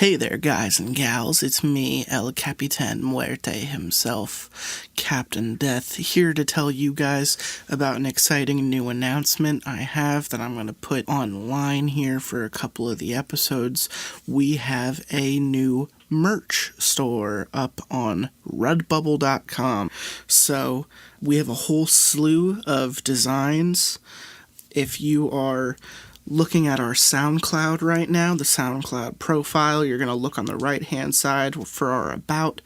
Hey there, guys and gals, it's me, El Capitan Muerte himself, Captain Death, here to tell you guys about an exciting new announcement I have that I'm going to put online here for a couple of the episodes. We have a new merch store up on redbubble.com. So we have a whole slew of designs. If you are looking at our SoundCloud right now, the SoundCloud profile, you're going to look on the right-hand side for our About,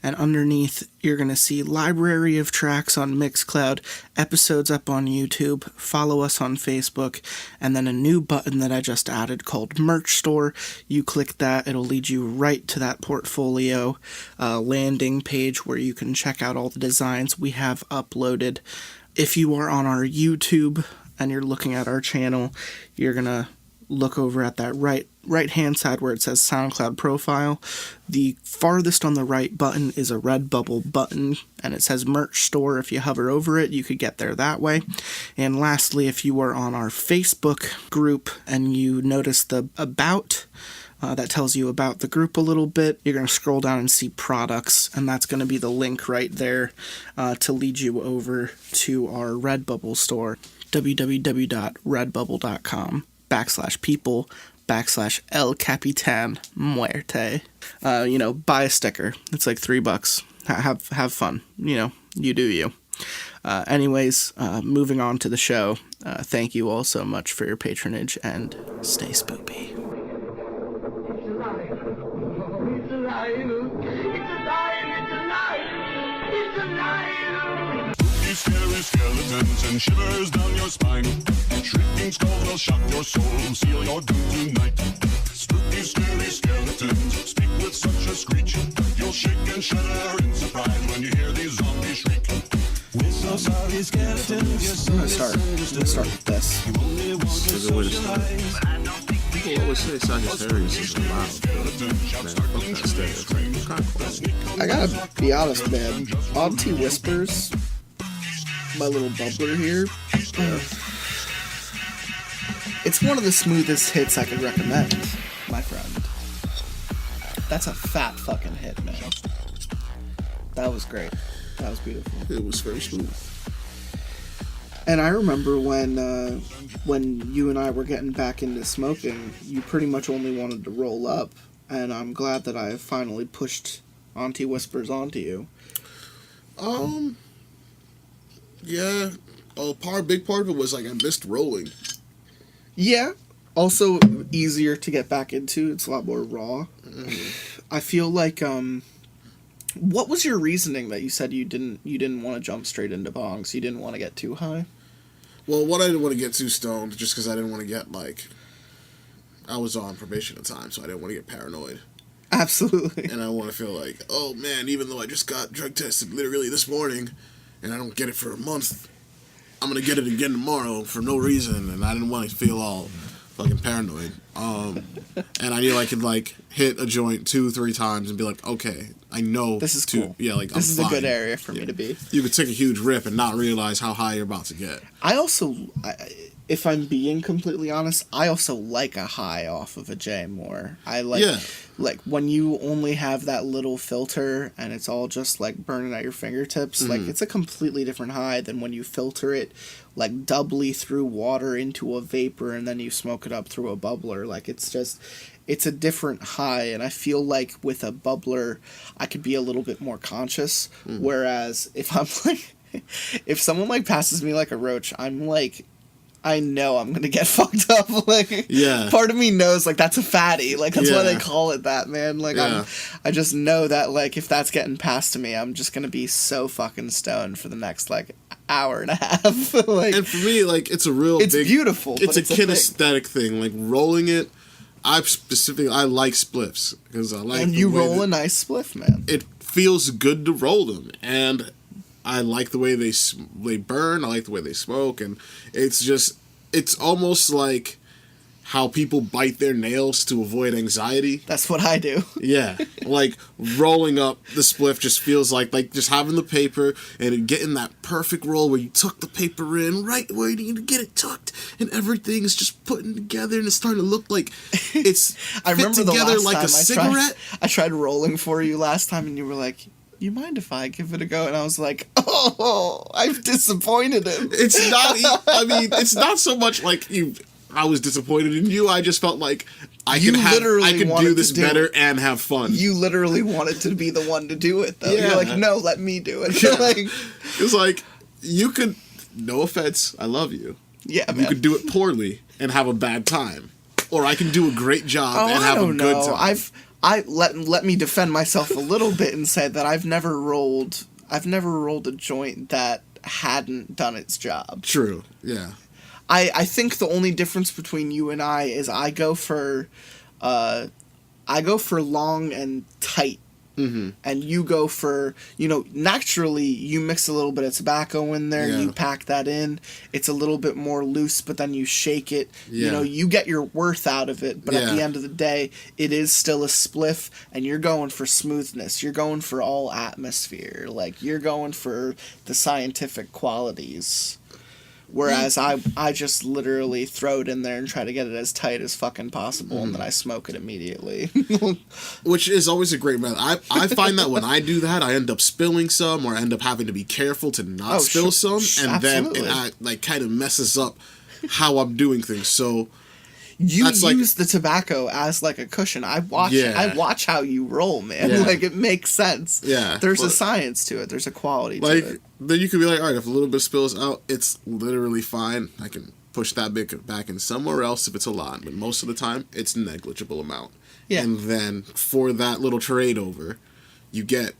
and underneath you're going to see library of tracks on Mixcloud, episodes up on YouTube, follow us on Facebook, and then a new button that I just added called Merch Store. You click that, it'll lead you right to that portfolio landing page where you can check out all the designs we have uploaded. If you are on our YouTube and you're looking at our channel, you're gonna look over at that right-hand side where it says SoundCloud profile. The farthest on the right button is a Redbubble button, and it says Merch Store. If you hover over it, you could get there that way. And lastly, if you are on our Facebook group and you notice the About, that tells you about the group a little bit, you're going to scroll down and see products, and that's going to be the link right there to lead you over to our Redbubble store, www.redbubble.com/people/El Capitan Muerte. Buy a sticker. It's like $3. Have fun. You do you. Anyways, moving on to the show. Thank you all so much for your patronage, and stay spoopy. Scary skeletons and shivers down your spine. Shrieking skulls will shock your soul, seal your doom tonight. Spooky, scary skeletons speak with such a screech. You'll shake and shudder in surprise when you hear these zombies shriek. We're so sorry, skeletons. I'm gonna start with this. There's a way to start. People always say Sagittarius is loud. Man, fuck that stereotype. It's kind of cool. I gotta be honest, man. Auntie Whispers, my little bubbler here, it's one of the smoothest hits I could recommend, my friend. That's a fat fucking hit, man. That was great. That was beautiful. It was very smooth. And I remember when you and I were getting back into smoking, you pretty much only wanted to roll up, and I'm glad that I have finally pushed Auntie Whispers onto you. Yeah. Big part of it was, I missed rolling. Yeah. Also easier to get back into. It's a lot more raw. Mm-hmm. I feel like, what was your reasoning that you said you didn't want to jump straight into bongs? You didn't want to get too high? Well, I didn't want to get too stoned, just because I didn't want to get, I was on probation at the time, so I didn't want to get paranoid. Absolutely. And I want to feel like, oh man, even though I just got drug tested literally this morning, and I don't get it for a month, I'm going to get it again tomorrow for no reason, and I didn't want to feel all fucking paranoid. And I knew I could, hit a joint 2-3 times and be like, okay, I know. This is cool. Yeah, I'm This is fine. a good area for me to be. You could take a huge rip and not realize how high you're about to get. I also, if I'm being completely honest, I also like a high off of a J more. I like when you only have that little filter and it's all just burning at your fingertips. Mm-hmm. It's a completely different high than when you filter it doubly through water into a vapor and then you smoke it up through a bubbler. It's a different high, and I feel like with a bubbler I could be a little bit more conscious. Mm-hmm. Whereas if I'm if someone passes me like a roach, I'm I know I'm gonna get fucked up. Yeah. Part of me knows that's a fatty. That's why they call it that, man. Yeah. I just know that if that's getting past to me, I'm just gonna be so fucking stoned for the next hour and a half. And for me, it's a real. It's beautiful. It's a kinesthetic thing. Rolling it, I like spliffs because I like. And you roll a nice spliff, man. It feels good to roll them, and I like the way they burn. I like the way they smoke, and it's almost like how people bite their nails to avoid anxiety. That's what I do. Yeah, like rolling up the spliff just feels like just having the paper and getting that perfect roll where you tuck the paper in right where you need to get it tucked, and everything is just putting together and it's starting to look like it's I fit remember the together last like time a cigarette. I tried rolling for you last time, and you were like, "You mind if I give it a go?" And I was like, "Oh, I've disappointed him." It's not. I mean, it's not so much like you. I was disappointed in you. I just felt like I could do this better and have fun. You literally wanted to be the one to do it, though. Yeah. You're like, "No, let me do it." Yeah. Like, it's like you could. No offense, I love you. yeah, man. You could do it poorly and have a bad time, or I can do a great job and have a good time. Let me defend myself a little bit and say that I've never rolled a joint that hadn't done its job. True. Yeah. I think the only difference between you and I is I go for long and tight. Mm-hmm. And you go for, naturally you mix a little bit of tobacco in there, you pack that in, it's a little bit more loose, but then you shake it, you get your worth out of it, but at the end of the day, it is still a spliff, and you're going for smoothness, you're going for all atmosphere, like, you're going for the scientific qualities. Whereas I just literally throw it in there and try to get it as tight as fucking possible, and then I smoke it immediately. Which is always a great method. I find that when I do that, I end up spilling some, or I end up having to be careful to not spill some, and absolutely. then it kind of messes up how I'm doing things. So you use the tobacco as like a cushion. I watch how you roll, man. Yeah. Like, it makes sense. Yeah, there's a science to it. There's a quality to it. Then you could be like, all right, if a little bit spills out, it's literally fine. I can push that bit back in somewhere else if it's a lot. But most of the time, it's a negligible amount. Yeah. And then for that little trade over, you get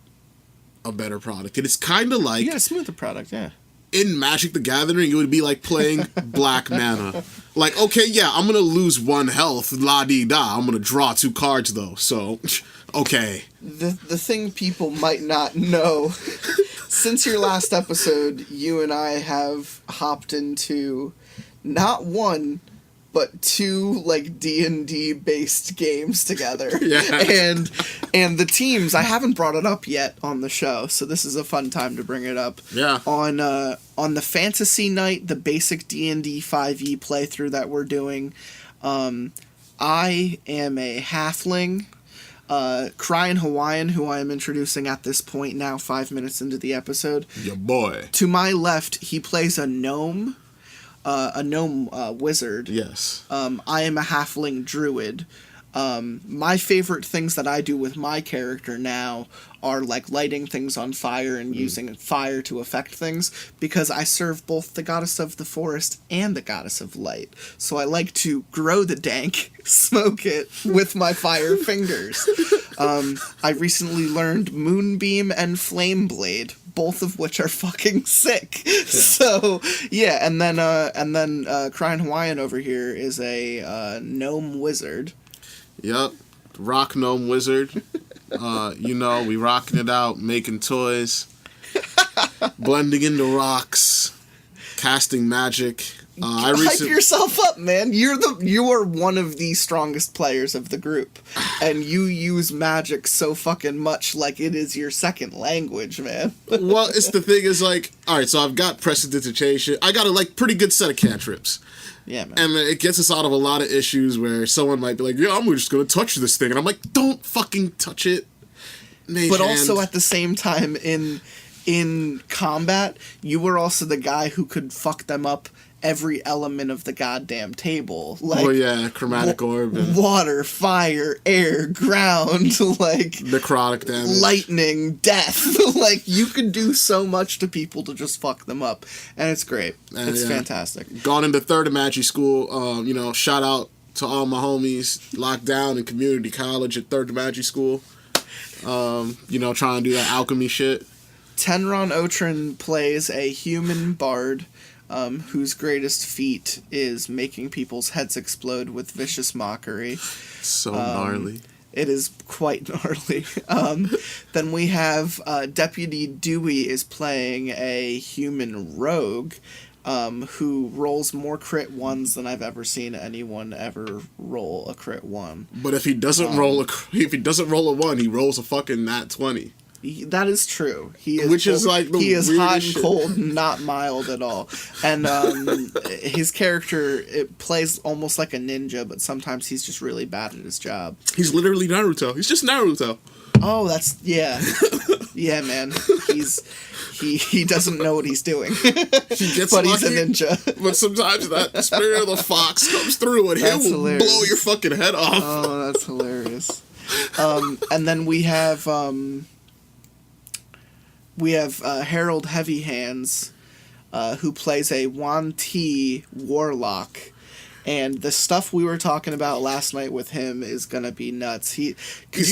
a better product. And it's kind of like... You get a smoother product, yeah. In Magic the Gathering, it would be like playing Black Mana. Like, okay, yeah, I'm going to lose 1 health, la-dee-da. I'm going to draw 2 cards, though. So, okay. The thing people might not know... Since your last episode, you and I have hopped into not 1, but 2 like D&D based games together. Yeah. And the teams, I haven't brought it up yet on the show, so this is a fun time to bring it up. Yeah. On the fantasy night, the basic D&D 5e playthrough that we're doing, I am a halfling. Cryin Hawaiian, who I am introducing at this point now, 5 minutes into the episode. Your boy. To my left, he plays a gnome wizard. Yes. I am a halfling druid. My favorite things that I do with my character now are like lighting things on fire and using fire to affect things, because I serve both the goddess of the forest and the goddess of light. So I like to grow the dank, smoke it with my fire fingers. I recently learned Moonbeam and Flame Blade, both of which are fucking sick. Yeah. So yeah, and then Cryin Hawaiian over here is a gnome wizard. Yep, rock gnome wizard. We rocking it out, making toys, blending into rocks, casting magic. Hype yourself up, man. You are one of the strongest players of the group, and you use magic so fucking much like it is your second language, man. Well, it's the thing is like, all right, so I've got prestidigitation. I got a pretty good set of cantrips. Yeah, man. And it gets us out of a lot of issues where someone might be like, yeah, I'm just going to touch this thing. And I'm like, don't fucking touch it. Mage hand. Also at the same time, in combat, you were also the guy who could fuck them up every element of the goddamn table. Like, chromatic orb. And water, fire, air, ground, like... necrotic damage. Lightning, death. Like, you could do so much to people to just fuck them up. And it's great. It's fantastic. Gone into third Magic School. Shout out to all my homies locked down in community college at third Magic School. Trying to do that alchemy shit. Tenron Otrin plays a human bard whose greatest feat is making people's heads explode with vicious mockery. So gnarly. It is quite gnarly. Then we have Deputy Dewey is playing a human rogue, who rolls more crit 1s than I've ever seen anyone ever roll a crit 1. But if he doesn't roll a 1, he rolls a fucking nat 20. That is true. He is Which is like the he is hot and weirdest shit. cold, not mild at all. And his character, it plays almost like a ninja, but sometimes he's just really bad at his job. He's literally Naruto. He's just Naruto. Oh, that's yeah, man. He doesn't know what he's doing. He gets but lucky, he's a ninja. But sometimes that spirit of the fox comes through and That's he will hilarious. blow your fucking head off. Oh, that's hilarious. And then we have Harold Heavy Hands, who plays a Wan Ti warlock. And the stuff we were talking about last night with him is gonna be nuts. He's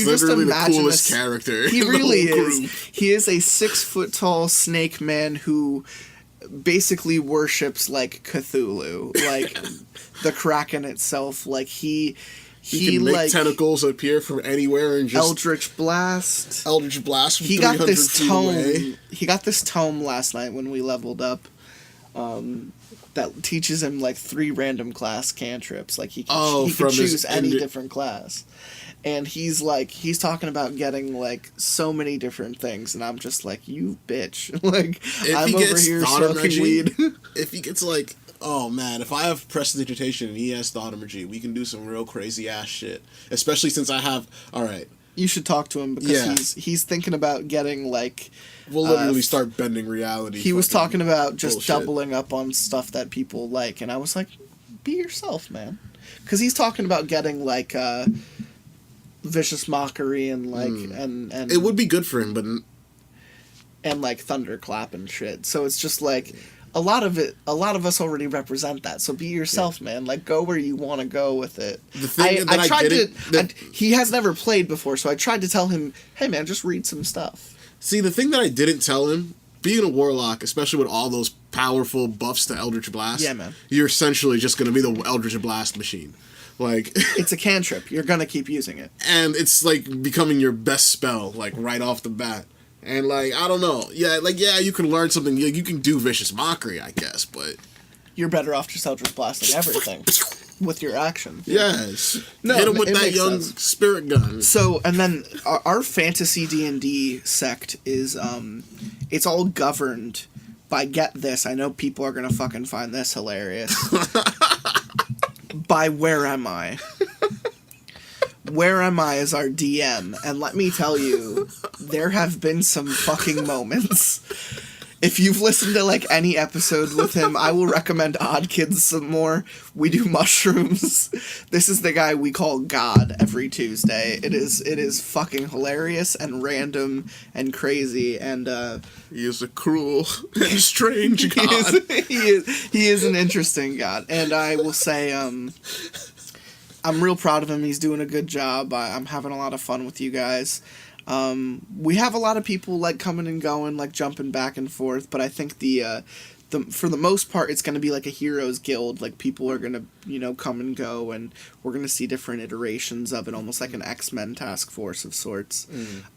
literally the coolest character. He in the really whole is. group. He is a 6-foot-tall snake man who basically worships like Cthulhu, like the Kraken itself. Like he can make like tentacles appear from anywhere and just Eldritch Blast. Eldritch Blast from He 300 got this feet away. tome. He got this tome last night when we leveled up. That teaches him like 3 random class cantrips. Like he can choose any different class. And he's talking about getting like so many different things, and I'm just like, you bitch. Like If I'm he over gets here thought smoking energy, weed. if he gets like, oh man, if I have prestidigitation and he has thought energy, we can do some real crazy ass shit. Especially since I have. All right, You should talk to him because Yeah. he's thinking about getting like. we'll literally start bending reality. He was fucking talking about just bullshit. doubling up on stuff that people like, and I was like, be yourself, man. Because he's talking about getting like vicious mockery and like and It would be good for him, but and like thunderclap and shit. So it's just like a lot of us already represent that. So be yourself, man. Like go where you want to go with it. The thing that I tried didn't- he has never played before, so I tried to tell him, hey man, just read some stuff. see, the thing that I didn't tell him, being a warlock, especially with all those powerful buffs to Eldritch Blast, Yeah, man. you're essentially just going to be the Eldritch Blast machine. Like, It's a cantrip. You're gonna keep using it. and it's like becoming your best spell, like right off the bat. And like, I don't know. Yeah, like, yeah, you can learn something. You can do Vicious Mockery, I guess, but You're better off just Eldritch blasting everything with your action. yes. No, hit him with it that makes young sense. spirit gun. So, and then our fantasy D&D sect is, it's all governed by, get this, I know people are gonna fucking find this hilarious, by Where Am I? Where Am I is our DM, and let me tell you, there have been some fucking moments. If you've listened to like any episode with him, I will recommend Odd Kids some more. We do mushrooms. This is the guy we call God every Tuesday. It is fucking hilarious and random and crazy, and He is a cruel and strange god. he is an interesting God, and I will say I'm real proud of him. He's doing a good job. I'm having a lot of fun with you guys. We have a lot of people like coming and going, like jumping back and forth, but I think the for the most part it's going to be like a heroes guild. Like people are going to come and go, and we're going to see different iterations of it, almost like an X-Men task force of sorts.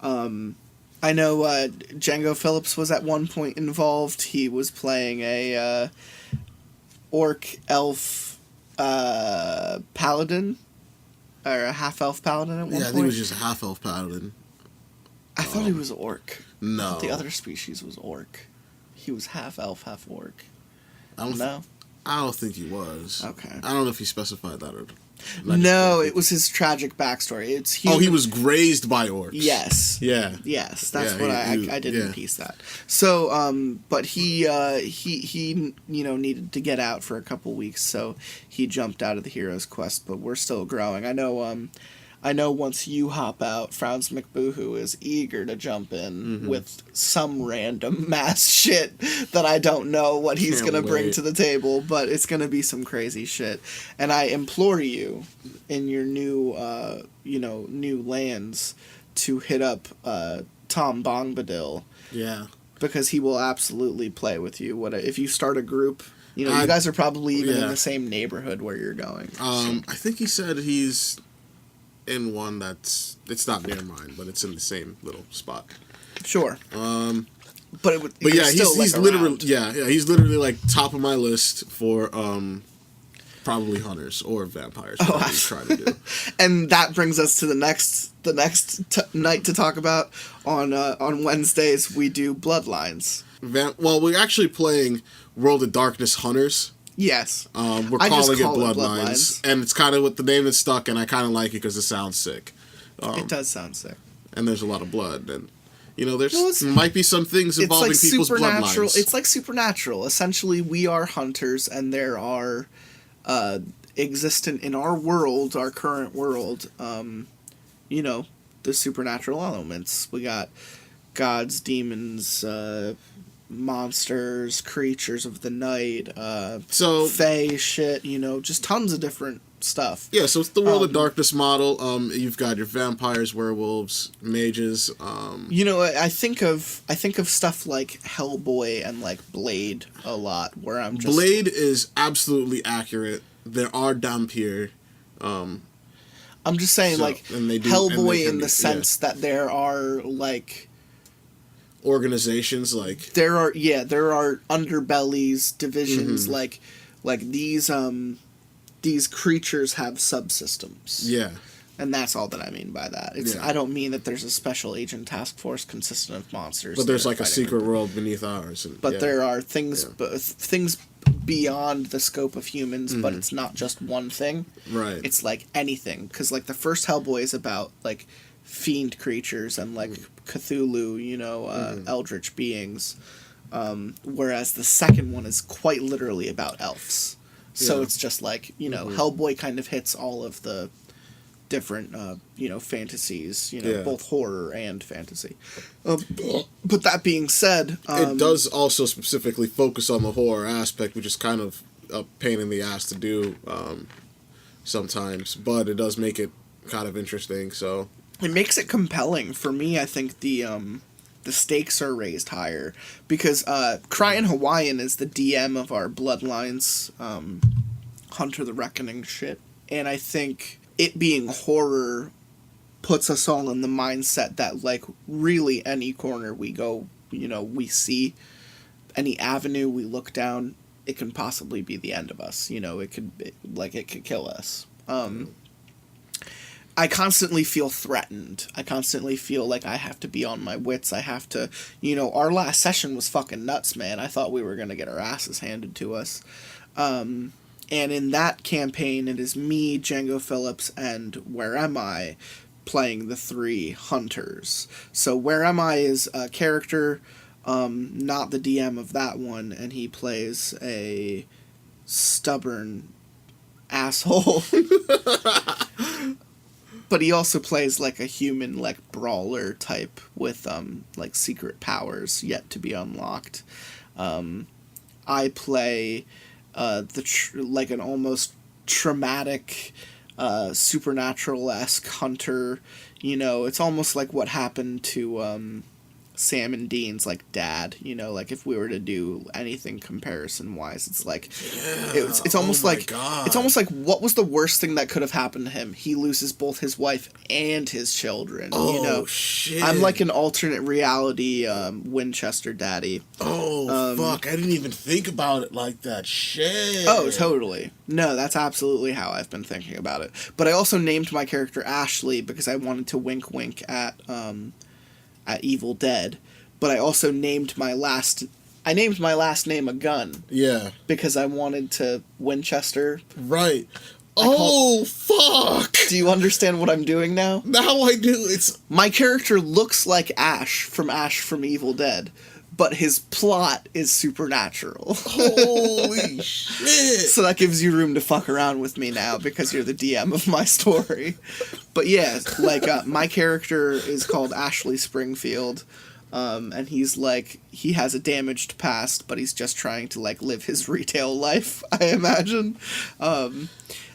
I know Django Phillips was at one point involved. He was playing a orc elf paladin, or a half elf paladin at one point. Yeah, I think it was just a half elf paladin. I thought he was orc. No. The other species was orc. He was half elf, half orc. I don't think he was. Okay. I don't know if he specified that or No, it was his tragic backstory. It's human. Oh, he was grazed by orcs. Yes. Yeah. Yes, that's Yeah, what he- I didn't yeah. piece that. So, but he needed to get out for a couple weeks, so he jumped out of the hero's quest. But we're still growing. I know once you hop out, Franz McBoohoo is eager to jump in with some random mass shit that I don't know what he's Can't going to bring wait. to the table, but it's going to be some crazy shit. And I implore you, in your new, new lands, to hit up Tom Bongbadil, Yeah. because he will absolutely play with you. If you start a group, you I- guys are probably even in yeah. the same neighborhood where you're going. I think he said he's in one it's not near mine, but it's in the same little spot. Sure. But it would. But yeah, still, he's like, literally around. he's literally like top of my list for probably hunters or vampires. Oh, trying to do. And that brings us to the next night to talk about on Wednesdays. We do Bloodlines. Well, we're actually playing World of Darkness Hunters. Yes. We're I just calling it call it Bloodlines, and it's kind of what the name is stuck, and I kind of like it because it sounds sick. It does sound sick. And there's a lot of blood, and there might be some things involving like people's bloodlines. It's like supernatural. Essentially, we are hunters, and there are existent in our world, our current world, the supernatural elements. We got gods, demons, monsters, creatures of the night, fae shit, just tons of different stuff. Yeah, so it's the World of Darkness model. You've got your vampires, werewolves, mages. I think of stuff like Hellboy and like Blade a lot, where I'm just Blade is absolutely accurate. There are Dhampir. I'm just saying, Hellboy in the sense that there are like organizations, like there are underbellies, divisions, like these creatures have subsystems. Yeah. And that's all that I mean by that. I don't mean that there's a special agent task force consistent of monsters. But there's like a secret world beneath ours. But there are things beyond the scope of humans, but it's not just one thing. Right. It's like anything. Because like the first Hellboy is about like fiend creatures and like Cthulhu, eldritch beings. Whereas the second one is quite literally about elves. So it's just like, Hellboy kind of hits all of the different, fantasies, both horror and fantasy. But that being said... it does also specifically focus on the horror aspect, which is kind of a pain in the ass to do sometimes, but it does make it kind of interesting, so... It makes it compelling. For me, I think the stakes are raised higher, because Cryin Hawaiian is the DM of our Bloodlines Hunter the Reckoning shit, and I think it being horror puts us all in the mindset that, like, really any corner we go, we see, any avenue we look down, it can possibly be the end of us. It could kill us. I constantly feel threatened. I constantly feel like I have to be on my wits. I have to, our last session was fucking nuts, man. I thought we were going to get our asses handed to us. And in that campaign, it is me, Django Phillips, and Where Am I playing the three hunters. So Where Am I is a character, not the DM of that one, and he plays a stubborn asshole. But he also plays like a human, like, brawler type with like secret powers yet to be unlocked. I play like an almost traumatic, supernatural-esque hunter. It's almost like what happened to Sam and Dean's like dad. Like if we were to do anything comparison-wise, it's like it's almost it's almost like what was the worst thing that could have happened to him? He loses both his wife and his children. Shit! I'm like an alternate reality Winchester daddy. Fuck! I didn't even think about it like that. Shit! Oh, totally. No, that's absolutely how I've been thinking about it. But I also named my character Ashley because I wanted to wink at Evil Dead, but I also named my last name a gun. Yeah. Because I wanted to Winchester. Right. Fuck! Do you understand what I'm doing now? Now I do. My character looks like Ash from Evil Dead, but his plot is supernatural. Holy shit! So that gives you room to fuck around with me now because you're the DM of my story. But yeah, like my character is called Ashley Springfield, and he's like, he has a damaged past, but he's just trying to like live his retail life, I imagine.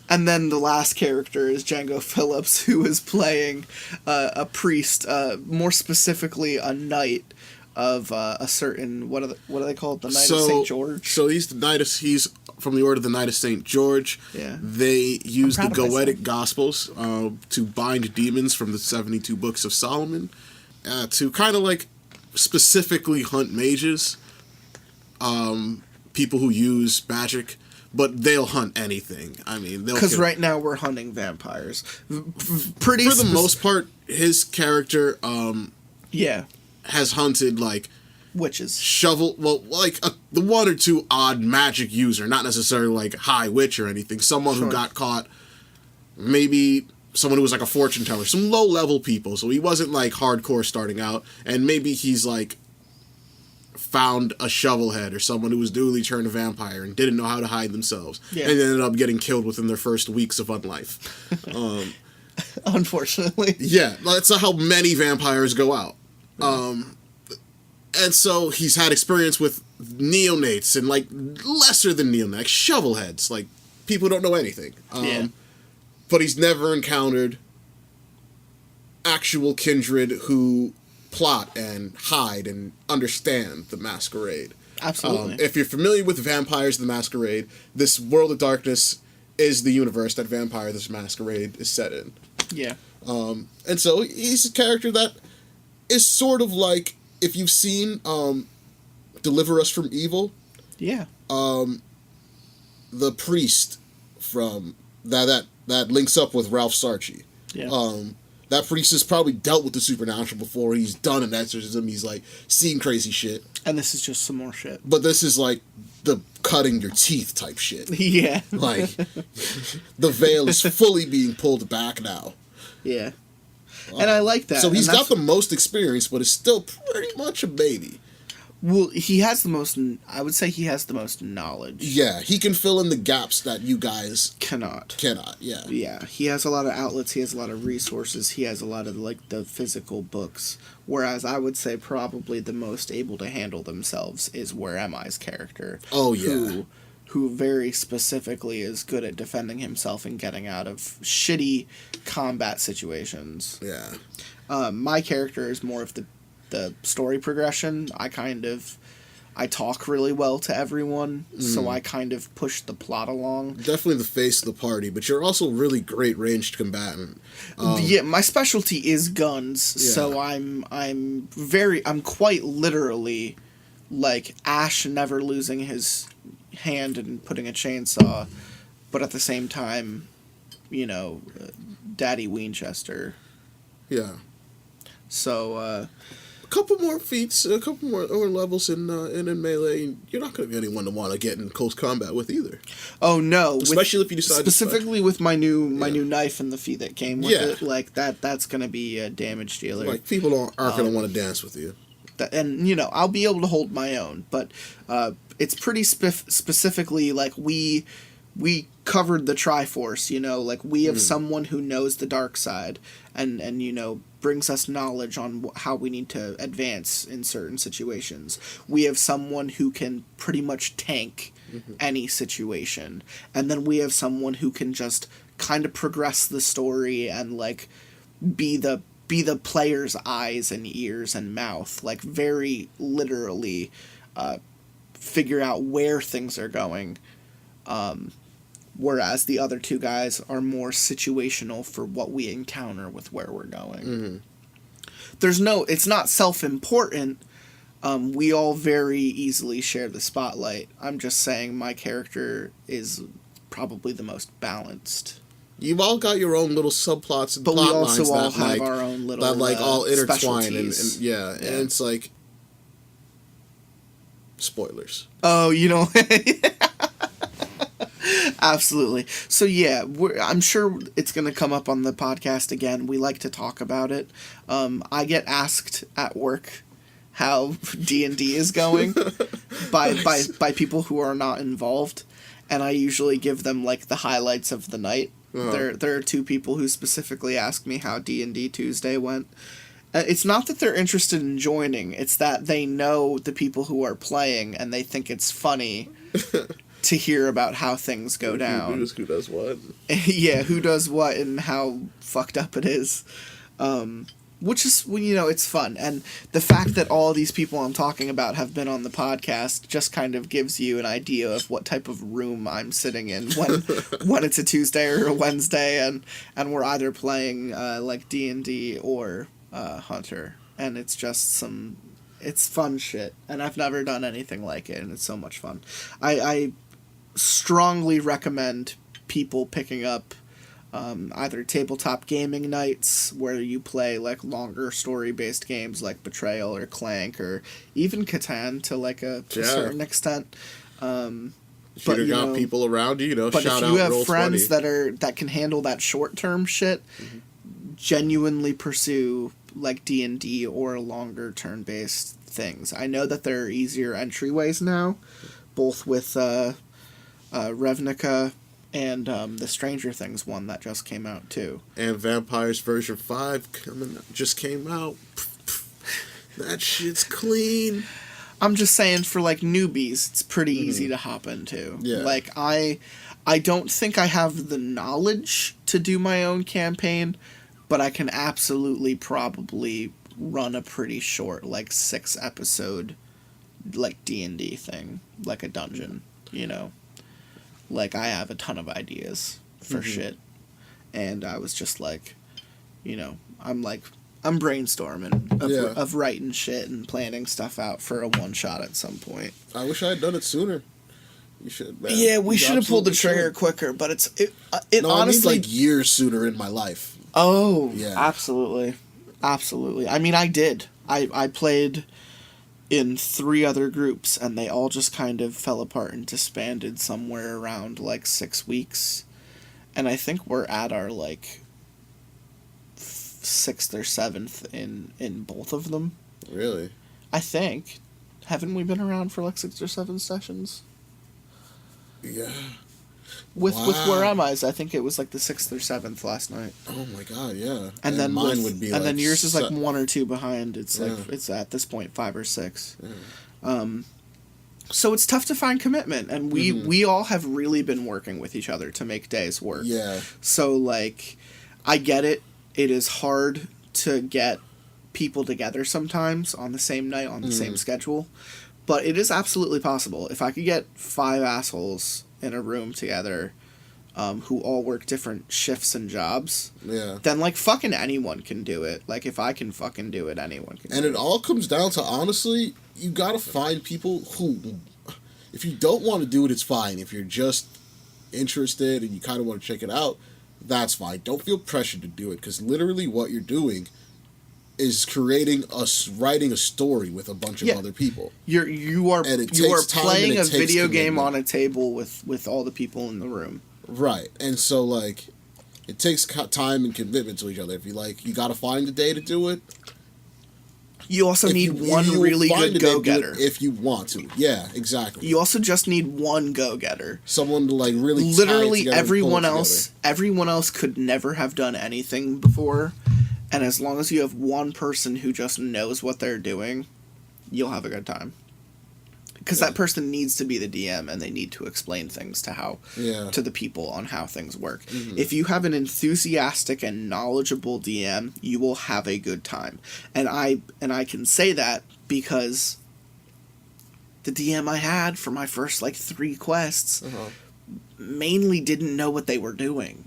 And then the last character is Django Phillips, who is playing a priest, more specifically a knight of a certain, what are they called? The Knight of St. George? So he's from the Order of the Knight of St. George. Yeah. They use the Goetic Gospels to bind demons from the 72 books of Solomon, to kind of like specifically hunt mages, people who use magic, but they'll hunt anything. I mean, because right now we're hunting vampires. For the most part, his character has hunted like witches, the one or two odd magic user, not necessarily like high witch or anything. Someone who got caught, maybe someone who was like a fortune teller, some low level people. So he wasn't like hardcore starting out, and maybe he's like found a shovelhead or someone who was newly turned a vampire and didn't know how to hide themselves, and ended up getting killed within their first weeks of unlife. Unfortunately, that's how many vampires go out. And so he's had experience with neonates and like lesser than neonates, like shovelheads, like people who don't know anything. But he's never encountered actual kindred who plot and hide and understand the masquerade. Absolutely. If you're familiar with Vampires the Masquerade, this World of Darkness is the universe that Vampire the Masquerade is set in. Yeah. And so he's a character that is sort of like, if you've seen Deliver Us from Evil, the priest from that links up with Ralph Sarchi. That priest has probably dealt with the supernatural before. He's done an exorcism. He's like seen crazy shit. And this is just some more shit. But this is like the cutting your teeth type shit. Yeah. Like the veil is fully being pulled back now. Yeah. And I like that. So he's got the most experience, but is still pretty much a baby. Well, he has the most, I would say he has the most knowledge. Yeah, he can fill in the gaps that you guys cannot, yeah. Yeah, he has a lot of outlets, he has a lot of resources, he has a lot of, like, the physical books. Whereas I would say probably the most able to handle themselves is Where Am I's character. Oh, yeah. Who very specifically is good at defending himself and getting out of shitty combat situations. Yeah. My character is more of the story progression. I talk really well to everyone, so I kind of push the plot along. Definitely the face of the party, but you're also really great ranged combatant. My specialty is guns, so I'm quite literally like Ash never losing his hand and putting a chainsaw, but at the same time, Daddy Winchester. Yeah. So, a couple more feats, a couple more levels in melee, you're not going to be anyone to want to get in close combat with either. Oh no! Especially if you decide specifically with my new knife and the feat that came with it, like that's going to be a damage dealer. Like people aren't going to want to dance with you. And I'll be able to hold my own, but it's pretty specifically like we covered the Triforce. Like we have someone who knows the dark side and brings us knowledge on how we need to advance in certain situations. We have someone who can pretty much tank any situation. And then we have someone who can just kind of progress the story and like be the player's eyes and ears and mouth, like very literally figure out where things are going. Whereas the other two guys are more situational for what we encounter with where we're going. It's not self-important. We all very easily share the spotlight. I'm just saying my character is probably the most balanced. You've all got your own little subplots and but plot we also lines all that have our own little that like all intertwine and yeah. And it's like spoilers. Oh, absolutely. So yeah, I'm sure it's going to come up on the podcast again. We like to talk about it. I get asked at work how D&D is going by people who are not involved, and I usually give them like the highlights of the night. There are two people who specifically ask me how D&D Tuesday went. It's not that they're interested in joining, it's that they know the people who are playing and they think it's funny to hear about how things go down. Who does what? Yeah, who does what and how fucked up it is. Which is, it's fun. And the fact that all these people I'm talking about have been on the podcast just kind of gives you an idea of what type of room I'm sitting in when it's a Tuesday or a Wednesday and we're either playing like D&D or Hunter. And it's just some It's fun shit, and I've never done anything like it, and it's so much fun. I strongly recommend people picking up either tabletop gaming nights where you play like longer story-based games like Betrayal or Clank or even Catan to like a certain extent. If you got people around you, but shout if you out have friends 20. that can handle that short-term shit, genuinely pursue like D&D or longer turn-based things. I know that there are easier entryways now, both with Ravnica and the Stranger Things one that just came out too. And Vampires version 5 just came out. That shit's clean. I'm just saying, for like newbies, it's pretty easy to hop into. Yeah. Like I don't think I have the knowledge to do my own campaign, but I can absolutely probably run a pretty short, like 6-episode, like D&D thing, like a dungeon, Like, I have a ton of ideas for shit. And I was just like, I'm brainstorming of writing shit and planning stuff out for a one-shot at some point. I wish I had done it sooner. You should, man. Yeah, we should have pulled the trigger quicker, but it honestly... I mean, like, years sooner in my life. Oh, yeah. Absolutely. Absolutely. I mean, I did. I played in 3 other groups, and they all just kind of fell apart and disbanded somewhere around, like, 6 weeks. And I think we're at our, like, 6th or 7th in both of them. Really? I think. Haven't we been around for, like, 6 or 7 sessions? Yeah. With Where Am I's, I think it was, like, the 6th or 7th last night. Oh, my God, yeah. And then mine would be, and like, then yours is, like, 1 or 2 behind. It's, yeah. like, it's at this point 5 or 6. Yeah. So it's tough to find commitment, and we all have really been working with each other to make days work. Yeah. So, like, I get it. It is hard to get people together sometimes on the same night, on the same schedule. But it is absolutely possible. If I could get 5 assholes in a room together who all work different shifts and jobs, then, like, fucking anyone can do it. Like, if I can fucking do it, anyone can do it. And it all comes down to, honestly, you gotta find people who, if you don't want to do it, it's fine. If you're just interested and you kind of want to check it out, that's fine. Don't feel pressured to do it, because literally what you're doing is writing a story with a bunch of other people. You are playing a video game on a table with all the people in the room. Right. And so, like, it takes time and commitment to each other. If you gotta find a day to do it. You also need one really good go-getter. If you want to. Yeah, exactly. You also just need one go-getter. Someone to, like, really literally everyone else could never have done anything before. And as long as you have one person who just knows what they're doing, you'll have a good time. Because that person needs to be the DM, and they need to explain things to the people on how things work. Mm-hmm. If you have an enthusiastic and knowledgeable DM, you will have a good time. And I can say that because the DM I had for my first, like, 3 quests mainly didn't know what they were doing.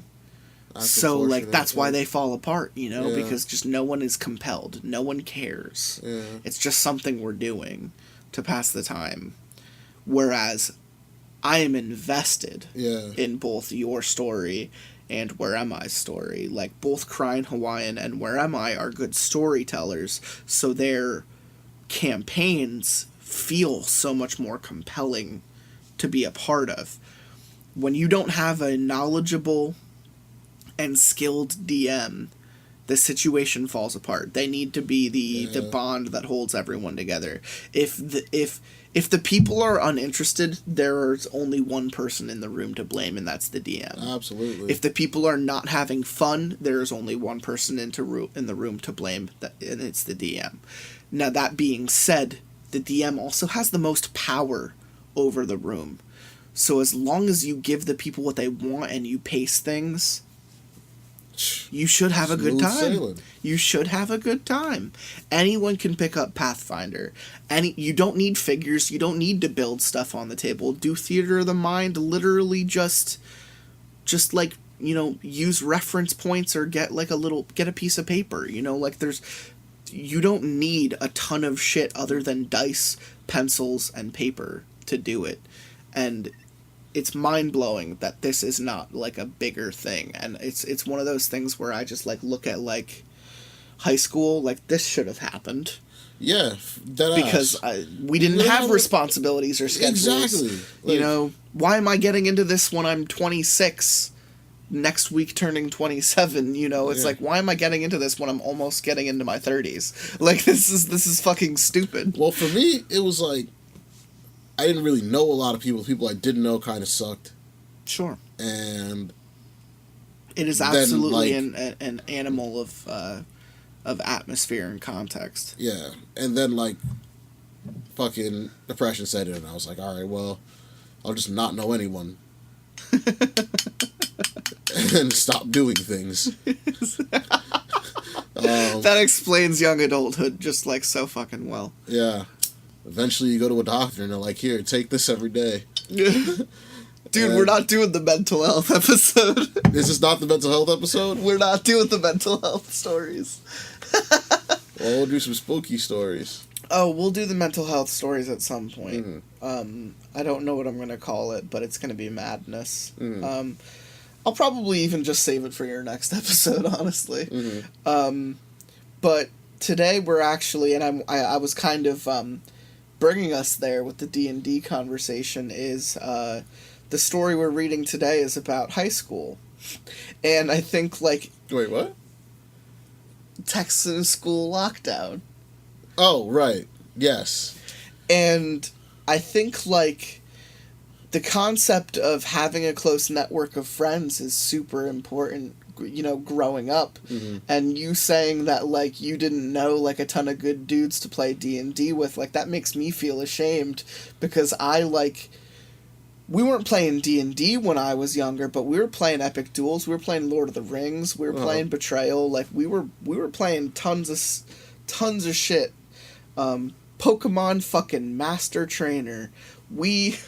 So, like, that's why they fall apart, because just no one is compelled. No one cares. Yeah. It's just something we're doing to pass the time. Whereas I am invested in both your story and Where Am I's story. Like, both Cryin Hawaiian and Where Am I are good storytellers, so their campaigns feel so much more compelling to be a part of. When you don't have a knowledgeable and skilled DM, the situation falls apart. They need to be the bond that holds everyone together. If the people are uninterested, there is only one person in the room to blame, and that's the DM. Absolutely. If the people are not having fun, there is only one person in the room to blame, and it's the DM. Now, that being said, the DM also has the most power over the room. So as long as you give the people what they want and you pace things, you should have a good time. Sailing. You should have a good time. Anyone can pick up Pathfinder. You don't need figures. You don't need to build stuff on the table. Do theater of the mind. Literally just like, use reference points or get a piece of paper. Like, you don't need a ton of shit other than dice, pencils, and paper to do it. And it's mind-blowing that this is not, like, a bigger thing. And it's one of those things where I just, like, look at, like, high school, like, this should have happened. Yeah, because we didn't have responsibilities or schedules. Exactly. Like, you know, why am I getting into this when I'm 26, next week turning 27, you know? It's like, why am I getting into this when I'm almost getting into my 30s? Like, this is fucking stupid. Well, for me, it was like, I didn't really know a lot of people. People I didn't know kind of sucked. Sure. And it is absolutely an animal of atmosphere and context. Yeah. And then, like, fucking depression set in, and I was like, all right, well, I'll just not know anyone. And stop doing things. That explains young adulthood just, like, so fucking well. Yeah. Eventually you go to a doctor, and they're like, here, take this every day. Dude, we're not doing the mental health episode. Is this not the mental health episode? We're not doing the mental health stories. Well, we'll do some spooky stories. Oh, we'll do the mental health stories at some point. I don't know what I'm going to call it, but it's going to be madness. I'll probably even just save it for your next episode, honestly. But today we're actually, and I was kind of bringing us there with the D&D conversation, is the story we're reading today is about high school. And I think, like... Wait, what? Texas school lockdown. Oh, right. Yes. And I think, like, the concept of having a close network of friends is super important, you know, growing up. And you saying that, like, you didn't know, like, a ton of good dudes to play D&D with, like, that makes me feel ashamed, because we weren't playing D&D when I was younger, but we were playing Epic Duels, we were playing Lord of the Rings, we were playing Betrayal, like, we were playing tons of shit. Pokemon fucking Master Trainer. We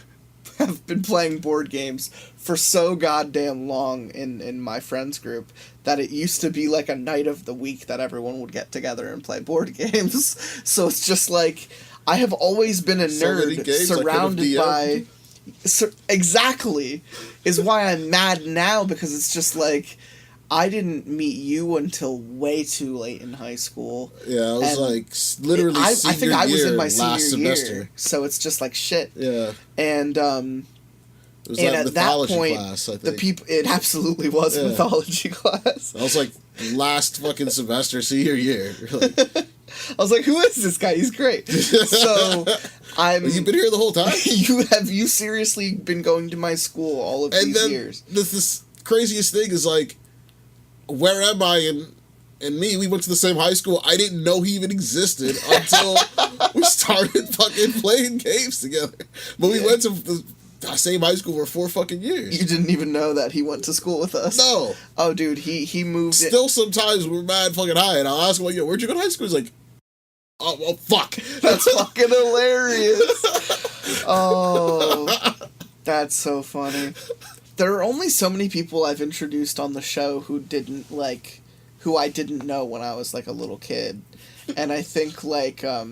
have been playing board games for so goddamn long in my friends group that it used to be like a night of the week that everyone would get together and play board games. So it's just like, I have always been a nerd surrounded by... exactly, is why I'm mad now, because it's just like, I didn't meet you until way too late in high school. Yeah, I was like literally I think I was in my senior semester. year, so it's just like shit. Yeah, and it was and that at that point, class, I think. the people, it absolutely was a mythology class. I was like last fucking semester, senior year. Like, I was like, who is this guy? He's great. So you've been here the whole time? You seriously been going to my school all of these years? This craziest thing is, like, where am I and me? We went to the same high school. I didn't know he even existed until we started fucking playing games together. But we went to the same high school for 4 fucking years. You didn't even know that he went to school with us? No. Oh, dude, he moved... Still sometimes we're mad fucking high, and I'll ask him, like, yo, where'd you go to high school? He's like, oh fuck. That's fucking hilarious. Oh, that's so funny. There are only so many people I've introduced on the show who I didn't know when I was, like, a little kid. And I think, like, I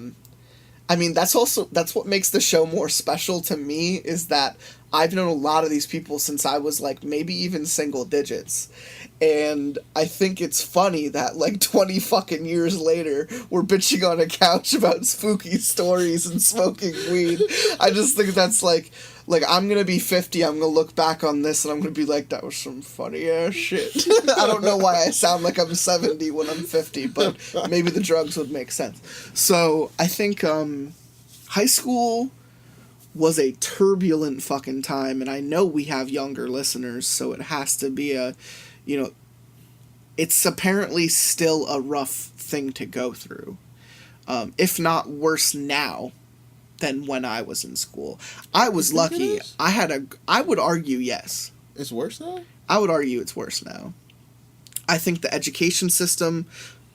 mean, that's what makes the show more special to me, is that I've known a lot of these people since I was, like, maybe even single digits. And I think it's funny that, like, 20 fucking years later, we're bitching on a couch about spooky stories and smoking weed. I just think that's, like, I'm gonna be 50, I'm gonna look back on this, and I'm gonna be like, that was some funny-ass shit. I don't know why I sound like I'm 70 when I'm 50, but maybe the drugs would make sense. So, I think, high school was a turbulent fucking time, and I know we have younger listeners, so it has to be it's apparently still a rough thing to go through. If not worse now than when I was in school. I was lucky. I would argue yes. It's worse now? I would argue it's worse now. I think the education system,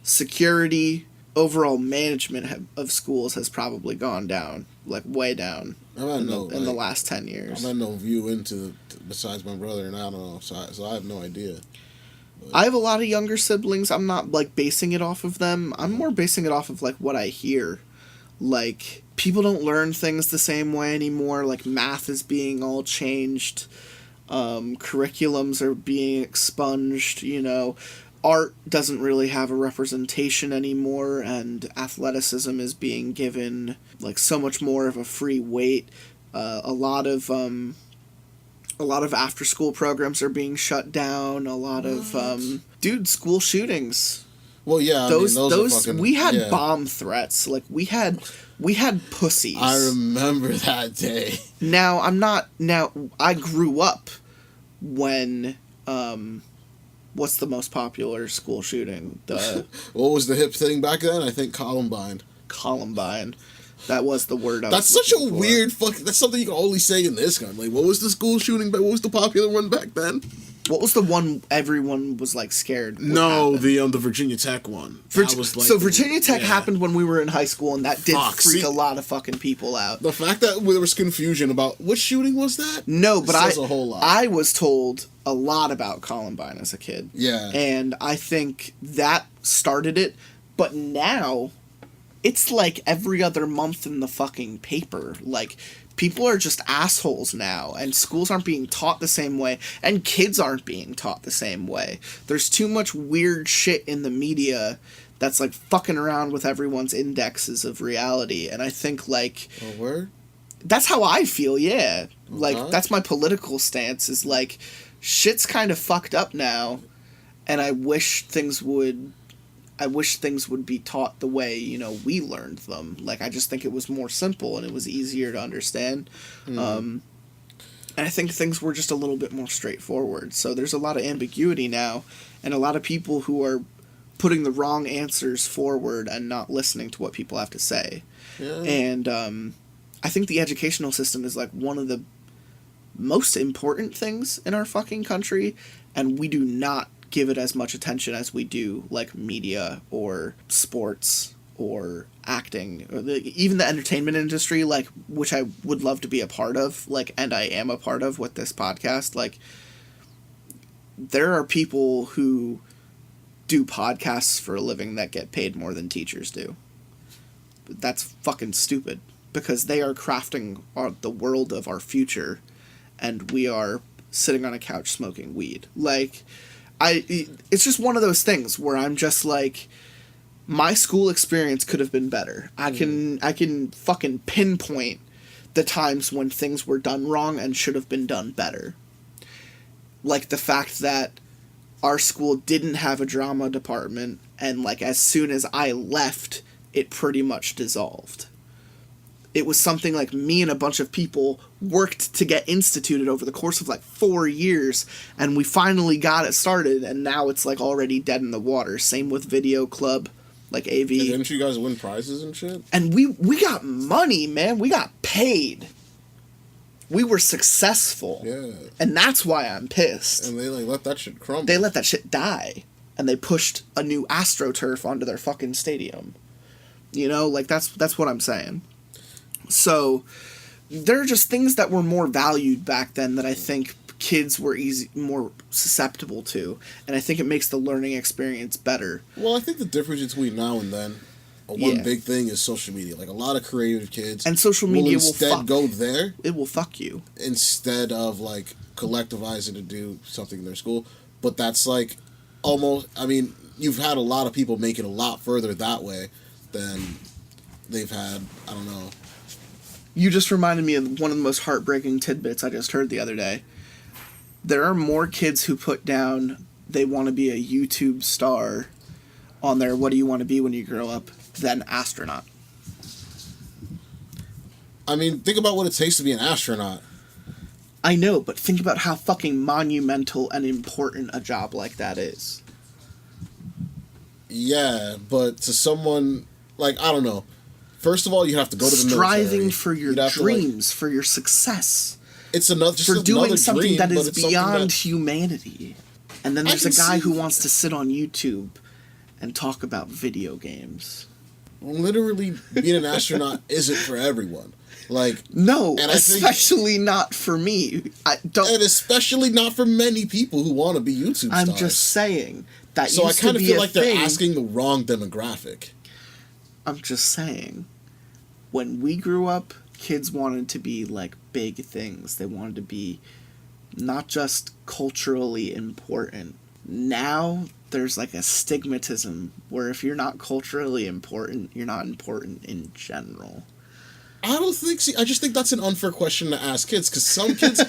security, overall management of schools has probably gone down, like way down in the last 10 years. I'm not no view into besides my brother, and I don't know, so I have no idea. I have a lot of younger siblings. I'm not, like, basing it off of them. I'm more basing it off of, like, what I hear. Like, people don't learn things the same way anymore. Like, math is being all changed. Curriculums are being expunged, you know. Art doesn't really have a representation anymore, and athleticism is being given, like, so much more of a free weight. A lot of after-school programs are being shut down. A lot of, school shootings. Well, yeah, those are fucking, we had bomb threats. Like, we had pussies. I remember that day. Now, I grew up when, what's the most popular school shooting? What was the hip thing back then? I think Columbine. That was the word I was That's such a for. weird that's something you can only say in this kind. Like, what was the school shooting, but what was the popular one back then? What was the one everyone was, like, scared? No, the Virginia Tech one. Virginia Tech happened when we were in high school, and that did freak a lot of fucking people out. The fact that there was confusion about which shooting was that? No, but says a whole lot. I was told a lot about Columbine as a kid. Yeah. And I think that started it, but now it's like every other month in the fucking paper. Like, people are just assholes now, and schools aren't being taught the same way, and kids aren't being taught the same way. There's too much weird shit in the media that's, like, fucking around with everyone's indexes of reality, and I think, like... A word? That's how I feel, yeah. Okay. Like, that's my political stance, is, like, shit's kind of fucked up now, and I wish things would be taught the way, you know, we learned them. Like, I just think it was more simple and it was easier to understand. And I think things were just a little bit more straightforward. So there's a lot of ambiguity now, and a lot of people who are putting the wrong answers forward and not listening to what people have to say. Yeah. And I think the educational system is, like, one of the most important things in our fucking country, and we do not give it as much attention as we do, like, media or sports or acting, or even the entertainment industry, like, which I would love to be a part of, like, and I am a part of with this podcast. Like, there are people who do podcasts for a living that get paid more than teachers do. That's fucking stupid, because they are crafting the world of our future, and we are sitting on a couch smoking weed. Like, it's just one of those things where I'm just like, my school experience could have been better. I can fucking pinpoint the times when things were done wrong and should have been done better. Like the fact that our school didn't have a drama department, and, like, as soon as I left, it pretty much dissolved. It was something, like, me and a bunch of people worked to get instituted over the course of, like, 4 years, and we finally got it started, and now it's, like, already dead in the water. Same with Video Club, like, AV. And didn't you guys win prizes and shit? And we got money, man. We got paid. We were successful. Yeah. And that's why I'm pissed. And they, like, let that shit crumble. They let that shit die. And they pushed a new AstroTurf onto their fucking stadium. You know, like, that's what I'm saying. So, there are just things that were more valued back then that I think kids were more susceptible to, and I think it makes the learning experience better. Well, I think the difference between now and then, one big thing is social media. Like, a lot of creative kids, and social media will instead go there. It will fuck you instead of, like, collectivizing to do something in their school. But that's, like, almost. I mean, you've had a lot of people make it a lot further that way than they've had. I don't know. You just reminded me of one of the most heartbreaking tidbits I just heard the other day. There are more kids who put down they want to be a YouTube star on their what do you want to be when you grow up than astronaut. I mean, think about what it takes to be an astronaut. I know, but think about how fucking monumental and important a job like that is. Yeah, but to someone, like, I don't know. First of all, you have to go to the military. Striving for your dreams, for your success. It's another just for doing something dream, that is beyond humanity. And then there's a guy who wants to sit on YouTube and talk about video games. literally being an astronaut isn't for everyone. Like, no, and especially not for me. And especially not for many people who want to be YouTube stars. I'm just saying that. So I kind of feel like they're asking the wrong demographic. I'm just saying, when we grew up, kids wanted to be like big things. They wanted to be not just culturally important. Now there's like a stigmatism where if you're not culturally important, you're not important in general. I don't think. I just think that's an unfair question to ask kids, because some kids.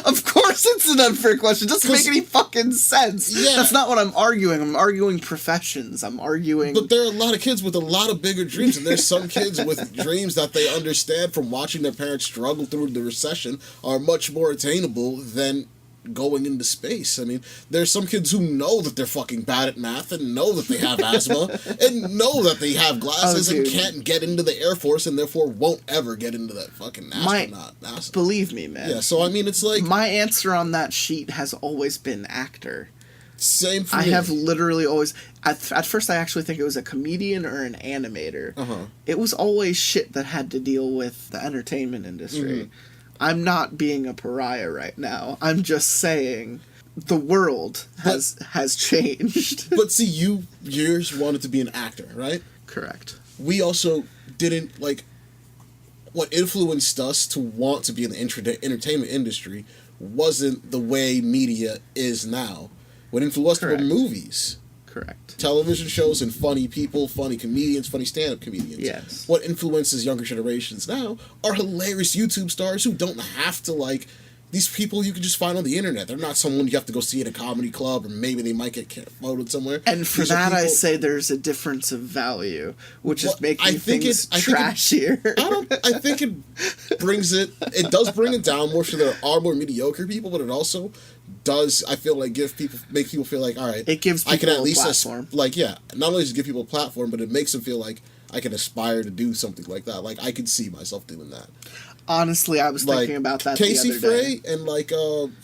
Of course, it's an unfair question. It doesn't make any fucking sense. Yeah. That's not what I'm arguing. I'm arguing professions. I'm arguing. But there are a lot of kids with a lot of bigger dreams, and there's some kids with dreams that they understand from watching their parents struggle through the recession are much more attainable than going into space. I mean, there's some kids who know that they're fucking bad at math and know that they have asthma and know that they have glasses and can't get into the Air Force and therefore won't ever get into that fucking astronaut. Believe me, man. Yeah, so I mean, it's like... My answer on that sheet has always been actor. Same for me. I have literally always... At first, I actually think it was a comedian or an animator. Uh-huh. It was always shit that had to deal with the entertainment industry. Mm-hmm. I'm not being a pariah right now. I'm just saying the world has changed. But see, yours wanted to be an actor, right? Correct. We also didn't, like... What influenced us to want to be in the entertainment industry wasn't the way media is now. What influenced us were movies. Correct. Television shows and funny people, funny comedians, funny stand-up comedians. Yes. What influences younger generations now are hilarious YouTube stars who don't have to, like... These people you can just find on the internet. They're not someone you have to go see at a comedy club, or maybe they might get voted somewhere. And for that, I say there's a difference of value, which is making things trashier. I think it brings it... It does bring it down more, so there are more mediocre people, but it also does, I feel like, make people feel like, all right, it gives people I can at least platform. Not only does it give people a platform, but it makes them feel like I can aspire to do something like that. Like, I could see myself doing that. Honestly, I was thinking about that Casey the other day. Frey and, like,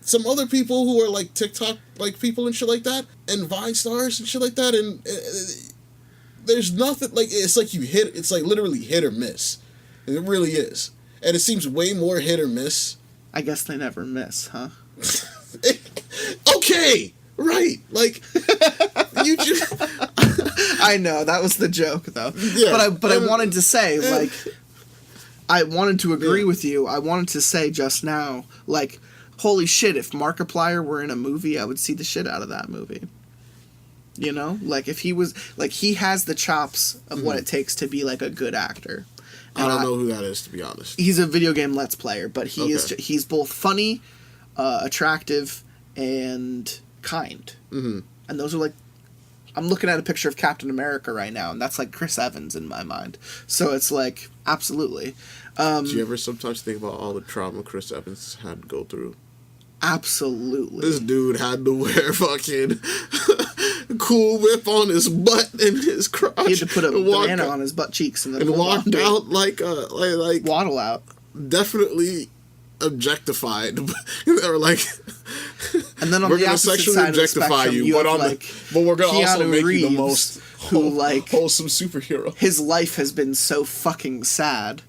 some other people who are, like, TikTok, like, people and shit like that, and Vine stars and shit like that, and there's nothing, like, it's like it's, like, literally hit or miss. It really is. And it seems way more hit or miss. I guess they never miss, huh? Okay! Right! Like, you just... I know, that was the joke, though. Yeah, but I wanted to say, like... I wanted to agree with you. I wanted to say just now, like, holy shit, if Markiplier were in a movie, I would see the shit out of that movie. You know? Like, if he was... Like, he has the chops of what it takes to be, like, a good actor. And I don't know who that is, to be honest. He's a video game Let's Player, but he's both funny, attractive, and kind. Mm-hmm. And those are, like... I'm looking at a picture of Captain America right now, and that's like Chris Evans in my mind. So it's like, absolutely. Do you ever sometimes think about all the trauma Chris Evans had to go through? Absolutely. This dude had to wear fucking Cool Whip on his butt and his crotch. He had to put a banana on his butt cheeks and then walk out like waddle out. Definitely objectified. They were like, and then on the opposite side of the spectrum, you have but we're gonna Keanu also make Reeves, you the most wholesome superhero. His life has been so fucking sad,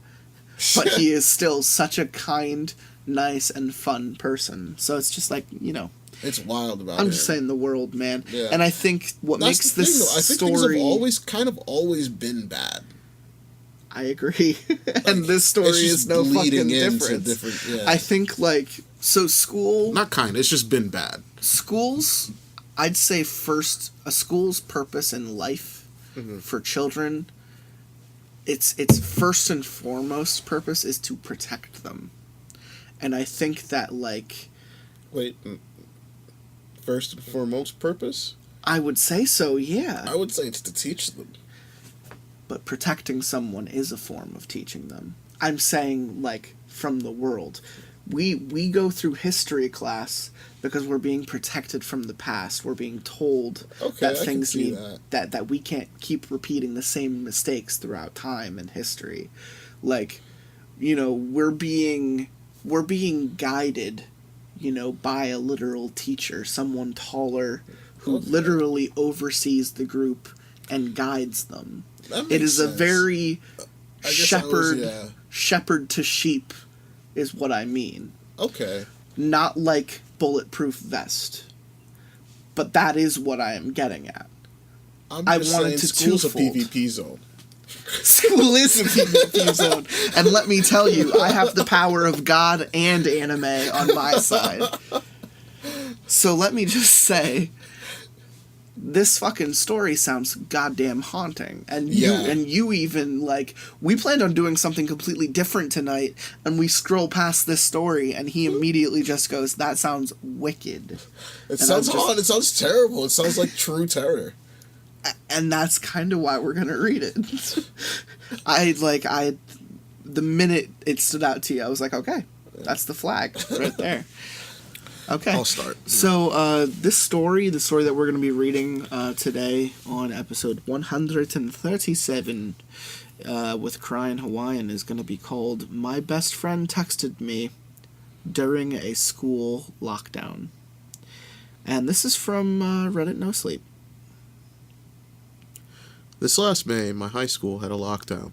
but he is still such a kind, nice, and fun person. So it's just like, you know, it's wild about. I'm just saying the world, man. Yeah. And I think what makes this I think story things have always been bad. I agree. And this story is no fucking difference. Yeah. I think, like, so school... Not kind, it's just been bad. Schools, I'd say a school's purpose in life for children, its first and foremost purpose is to protect them. And I think that, like... Wait, first and foremost purpose? I would say so, yeah. I would say it's to teach them. But protecting someone is a form of teaching them. I'm saying, like, from the world. We go through history class because we're being protected from the past. We're being told that things need... That we can't keep repeating the same mistakes throughout time and history. Like, you know, we're being guided, you know, by a literal teacher, someone taller who literally oversees the group and guides them. That It makes is sense. a very I guess I was- shepherd to sheep is what I mean. Okay. Not like bulletproof vest. But that is what I am getting at. I wanted saying to school's a twofold. PvP zone. School is a PvP zone. And let me tell you, I have the power of God and anime on my side. So let me just say, this fucking story sounds goddamn haunting. And you even, like, we planned on doing something completely different tonight, and we scroll past this story, and he immediately just goes, that sounds wicked. It sounds haunted. It sounds terrible. It sounds like true terror. And that's kind of why we're gonna read it. The minute it stood out to you, I was like, okay, that's the flag right there. Okay. I'll start. So, the story that we're going to be reading today on episode 137 with Cryin Hawaiian is going to be called My Best Friend Texted Me During a School Lockdown. And this is from Reddit No Sleep. This last May, my high school had a lockdown.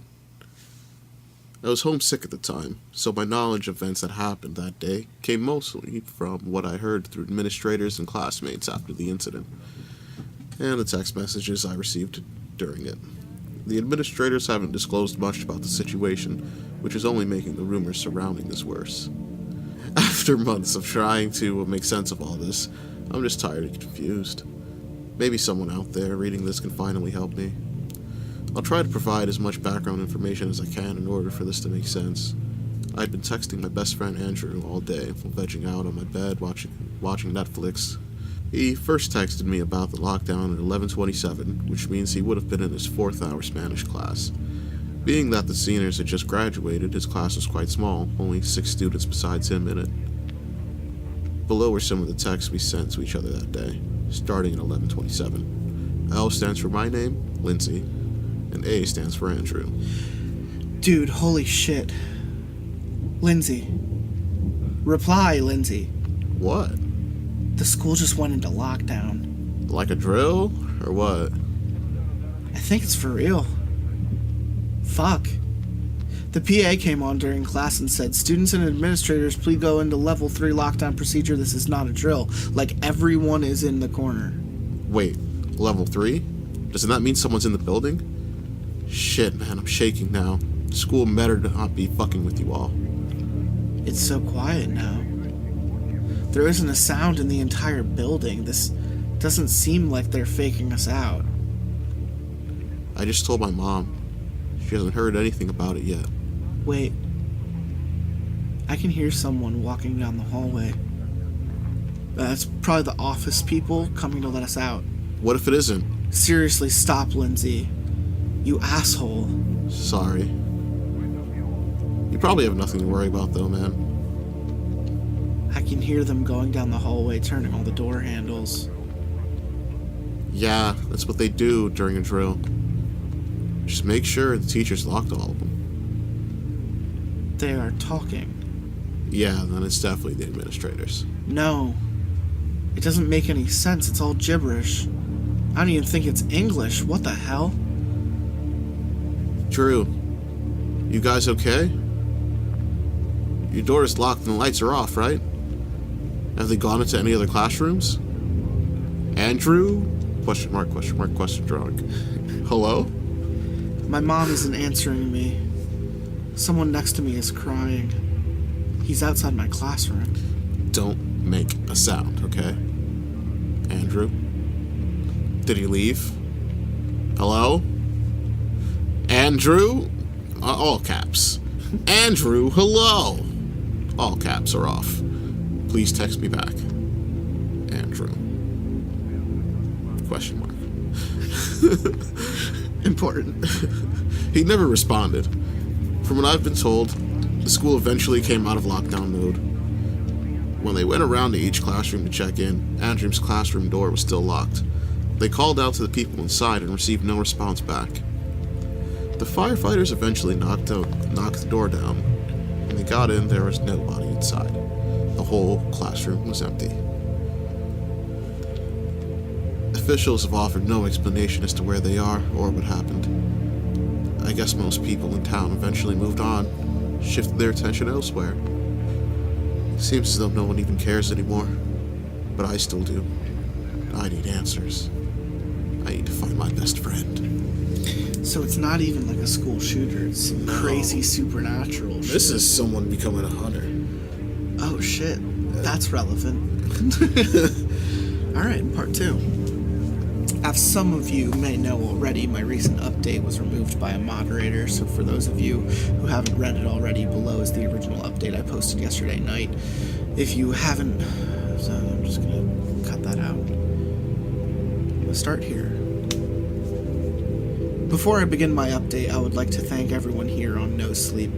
I was homesick at the time, so my knowledge of events that happened that day came mostly from what I heard through administrators and classmates after the incident, and the text messages I received during it. The administrators haven't disclosed much about the situation, which is only making the rumors surrounding this worse. After months of trying to make sense of all this, I'm just tired and confused. Maybe someone out there reading this can finally help me. I'll try to provide as much background information as I can in order for this to make sense. I'd been texting my best friend Andrew all day while vegging out on my bed watching Netflix. He first texted me about the lockdown at 11:27, which means he would have been in his 4th hour Spanish class. Being that the seniors had just graduated, his class was quite small, only 6 students besides him in it. Below are some of the texts we sent to each other that day, starting at 11:27. L stands for my name, Lindsay, and A stands for Andrew. Dude, holy shit. Lindsay. Reply, Lindsay. What? The school just went into lockdown. Like a drill? Or what? I think it's for real. Fuck. The PA came on during class and said, students and administrators, please go into level 3 lockdown procedure. This is not a drill. Like, everyone is in the corner. Wait, level 3? Doesn't that mean someone's in the building? Shit, man, I'm shaking now. School better not be fucking with you all. It's so quiet now. There isn't a sound in the entire building. This doesn't seem like they're faking us out. I just told my mom. She hasn't heard anything about it yet. Wait. I can hear someone walking down the hallway. That's probably the office people coming to let us out. What if it isn't? Seriously, stop, Lindsay. You asshole. Sorry. You probably have nothing to worry about though, man. I can hear them going down the hallway, turning all the door handles. Yeah, that's what they do during a drill. Just make sure the teachers locked all of them. They are talking. Yeah, then it's definitely the administrators. No. It doesn't make any sense. It's all gibberish. I don't even think it's English. What the hell? Drew, you guys okay? Your door is locked and the lights are off, right? Have they gone into any other classrooms? Andrew? Question mark, question drawing. Hello? My mom isn't answering me. Someone next to me is crying. He's outside my classroom. Don't make a sound, okay? Andrew? Did he leave? Hello? Andrew? All caps. Andrew, hello! All caps are off. Please text me back. Andrew. Question mark. Important. He never responded. From what I've been told, the school eventually came out of lockdown mode. When they went around to each classroom to check in, Andrew's classroom door was still locked. They called out to the people inside and received no response back. The firefighters eventually knocked the door down. When they got in, there was nobody inside. The whole classroom was empty. A officials have offered no explanation as to where they are or what happened. I guess most people in town eventually moved on, shifted their attention elsewhere. It seems as though no one even cares anymore, but I still do. I need answers. I need to find my best friend. So it's not even like a school shooter, it's some crazy supernatural shit. This is someone becoming a hunter. Oh shit, that's relevant. Alright, part 2. As some of you may know already, my recent update was removed by a moderator, so for those of you who haven't read it already, below is the original update I posted yesterday night. If you haven't, so I'm just gonna cut that out. I'm gonna start here. Before I begin my update, I would like to thank everyone here on No Sleep.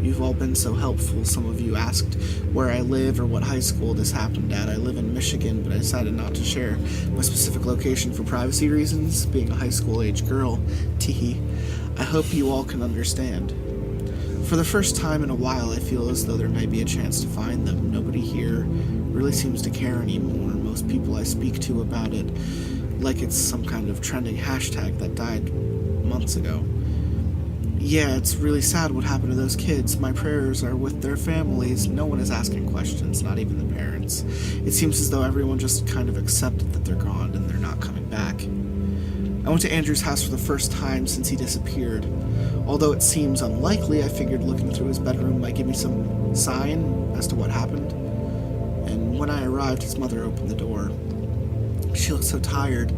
You've all been so helpful. Some of you asked where I live or what high school this happened at. I live in Michigan, but I decided not to share my specific location for privacy reasons, being a high school age girl. Teehee. I hope you all can understand. For the first time in a while, I feel as though there may be a chance to find them. Nobody here really seems to care anymore. Most people I speak to about it, like it's some kind of trending hashtag that died months ago. Yeah, it's really sad what happened to those kids. My prayers are with their families. No one is asking questions, not even the parents. It seems as though everyone just kind of accepted that they're gone and they're not coming back. I went to Andrew's house for the first time since he disappeared. Although it seems unlikely, I figured looking through his bedroom might give me some sign as to what happened. And when I arrived, his mother opened the door. She looked so tired.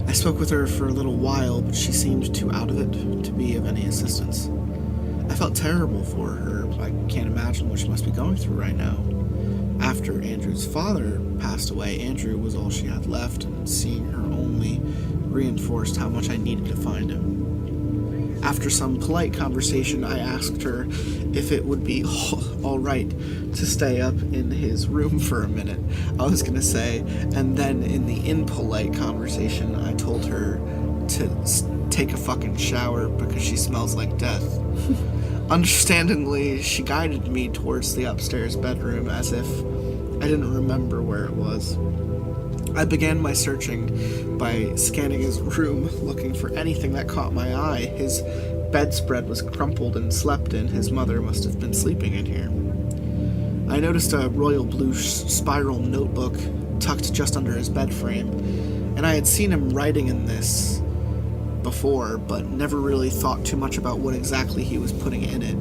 I spoke with her for a little while, but she seemed too out of it to be of any assistance. I felt terrible for her. I can't imagine what she must be going through right now. After Andrew's father passed away, Andrew was all she had left, and seeing her only reinforced how much I needed to find him. After some polite conversation, I asked her if it would be all right to stay up in his room for a minute. I was gonna say, and then in the impolite conversation, I told her to take a fucking shower because she smells like death. Understandingly, she guided me towards the upstairs bedroom as if I didn't remember where it was. I began my searching by scanning his room, looking for anything that caught my eye. His bedspread was crumpled and slept in. His mother must have been sleeping in here. I noticed a royal blue spiral notebook tucked just under his bed frame, and I had seen him writing in this before, but never really thought too much about what exactly he was putting in it.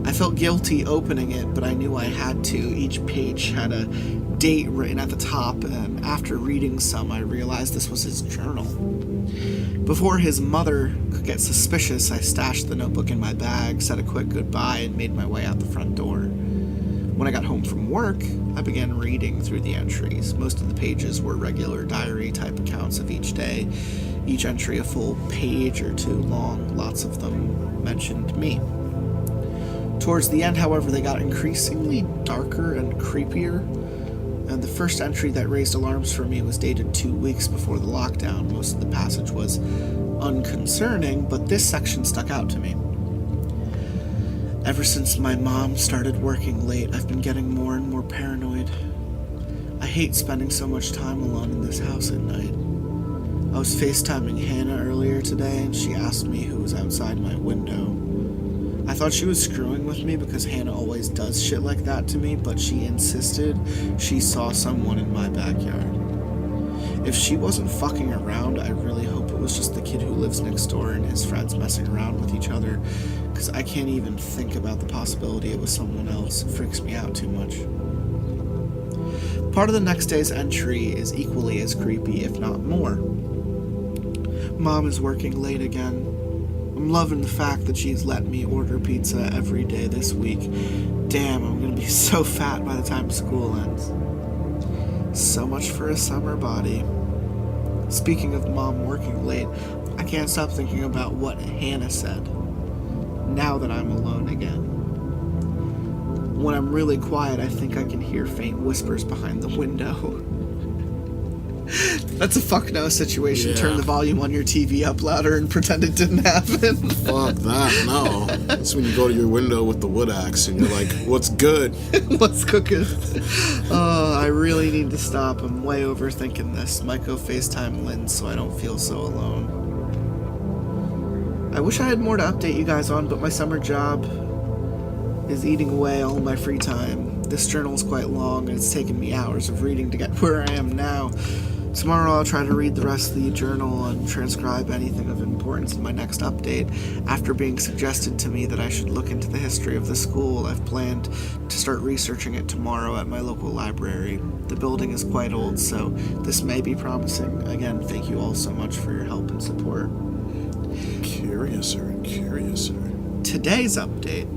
I felt guilty opening it, but I knew I had to. Each page had a date written at the top, and after reading some, I realized this was his journal. Before his mother could get suspicious, I stashed the notebook in my bag, said a quick goodbye, and made my way out the front door. When I got home from work, I began reading through the entries. Most of the pages were regular diary-type accounts of each day, each entry a full page or two long. Lots of them mentioned me. Towards the end, however, they got increasingly darker and creepier, and the first entry that raised alarms for me was dated 2 weeks before the lockdown. Most of the passage was unconcerning, but this section stuck out to me. Ever since my mom started working late, I've been getting more and more paranoid. I hate spending so much time alone in this house at night. I was FaceTiming Hannah earlier today, and she asked me who was outside my window. I thought she was screwing with me because Hannah always does shit like that to me, but she insisted she saw someone in my backyard. If she wasn't fucking around, I really hope it was just the kid who lives next door and his friends messing around with each other, because I can't even think about the possibility it was someone else. It freaks me out too much. Part of the next day's entry is equally as creepy, if not more. Mom is working late again. I'm loving the fact that she's let me order pizza every day this week. Damn, I'm gonna be so fat by the time school ends. So much for a summer body. Speaking of Mom working late, I can't stop thinking about what Hannah said, now that I'm alone again. When I'm really quiet, I think I can hear faint whispers behind the window. That's a fuck no situation. Yeah. Turn the volume on your TV up louder and pretend it didn't happen. Fuck that, no. That's when you go to your window with the wood axe and you're like, what's good? What's cooking? I really need to stop. I'm way overthinking this. Might go FaceTime Lynn so I don't feel so alone. I wish I had more to update you guys on, but my summer job is eating away all my free time. This journal is quite long, and it's taken me hours of reading to get where I am now. Tomorrow I'll try to read the rest of the journal and transcribe anything of importance in my next update. After being suggested to me that I should look into the history of the school, I've planned to start researching it tomorrow at my local library. The building is quite old, so this may be promising. Again, thank you all so much for your help and support. Curiouser and curiouser. Today's update.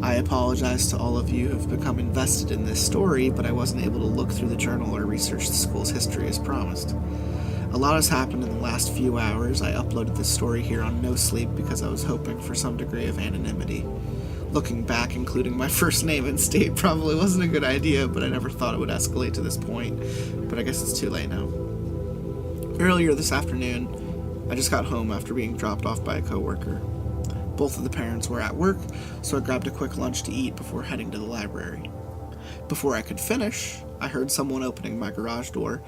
I apologize to all of you who have become invested in this story, but I wasn't able to look through the journal or research the school's history as promised. A lot has happened in the last few hours. I uploaded this story here on no sleep because I was hoping for some degree of anonymity. Looking back, including my first name and state probably wasn't a good idea, but I never thought it would escalate to this point. But I guess it's too late now. Earlier this afternoon, I just got home after being dropped off by a coworker. Both of the parents were at work, so I grabbed a quick lunch to eat before heading to the library. Before I could finish, I heard someone opening my garage door.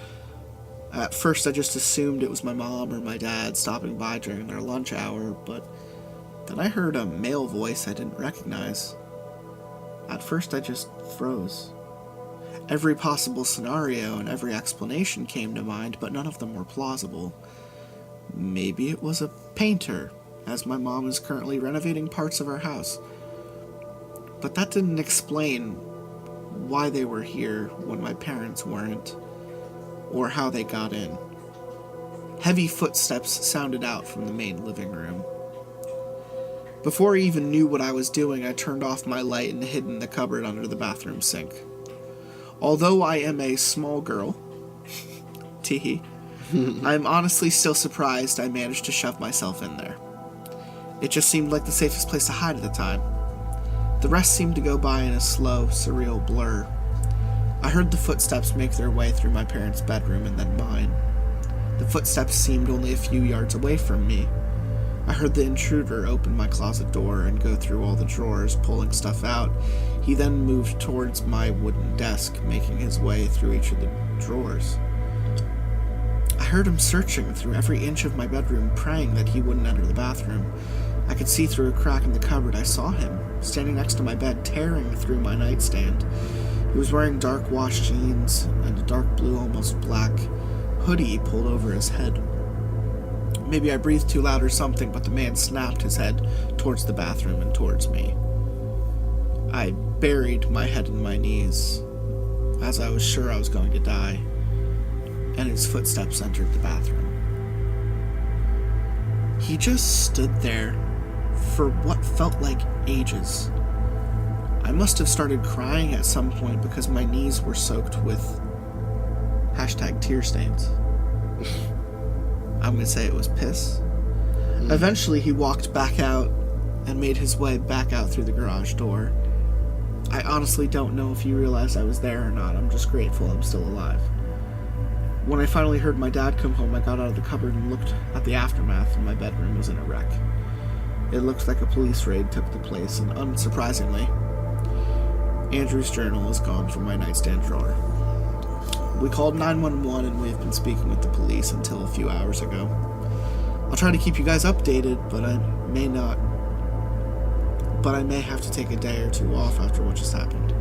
At first, I just assumed it was my mom or my dad stopping by during their lunch hour, but then I heard a male voice I didn't recognize. At first, I just froze. Every possible scenario and every explanation came to mind, but none of them were plausible. Maybe it was a painter, as my mom is currently renovating parts of our house. But that didn't explain why they were here when my parents weren't, or how they got in. Heavy footsteps sounded out from the main living room. Before I even knew what I was doing, I turned off my light and hid in the cupboard under the bathroom sink. Although I am a small girl, teehee, I'm honestly still surprised I managed to shove myself in there. It just seemed like the safest place to hide at the time. The rest seemed to go by in a slow, surreal blur. I heard the footsteps make their way through my parents' bedroom and then mine. The footsteps seemed only a few yards away from me. I heard the intruder open my closet door and go through all the drawers, pulling stuff out. He then moved towards my wooden desk, making his way through each of the drawers. I heard him searching through every inch of my bedroom, praying that he wouldn't enter the bathroom. I could see through a crack in the cupboard. I saw him, standing next to my bed, tearing through my nightstand. He was wearing dark wash jeans and a dark blue, almost black, hoodie pulled over his head. Maybe I breathed too loud or something, but the man snapped his head towards the bathroom and towards me. I buried my head in my knees, as I was sure I was going to die, and his footsteps entered the bathroom. He just stood there for what felt like ages. I must have started crying at some point because my knees were soaked with #tear stains. I'm gonna say it was piss. Eventually he walked back out and made his way back out through the garage door. I honestly don't know if he realized I was there or not. I'm just grateful I'm still alive. When I finally heard my dad come home, I got out of the cupboard and looked at the aftermath, and my bedroom was in a wreck. It looked like a police raid took the place, and unsurprisingly, Andrew's journal is gone from my nightstand drawer. We called 911 and we've been speaking with the police until a few hours ago. I'll try to keep you guys updated, but I may not. But I may have to take a day or two off after what just happened.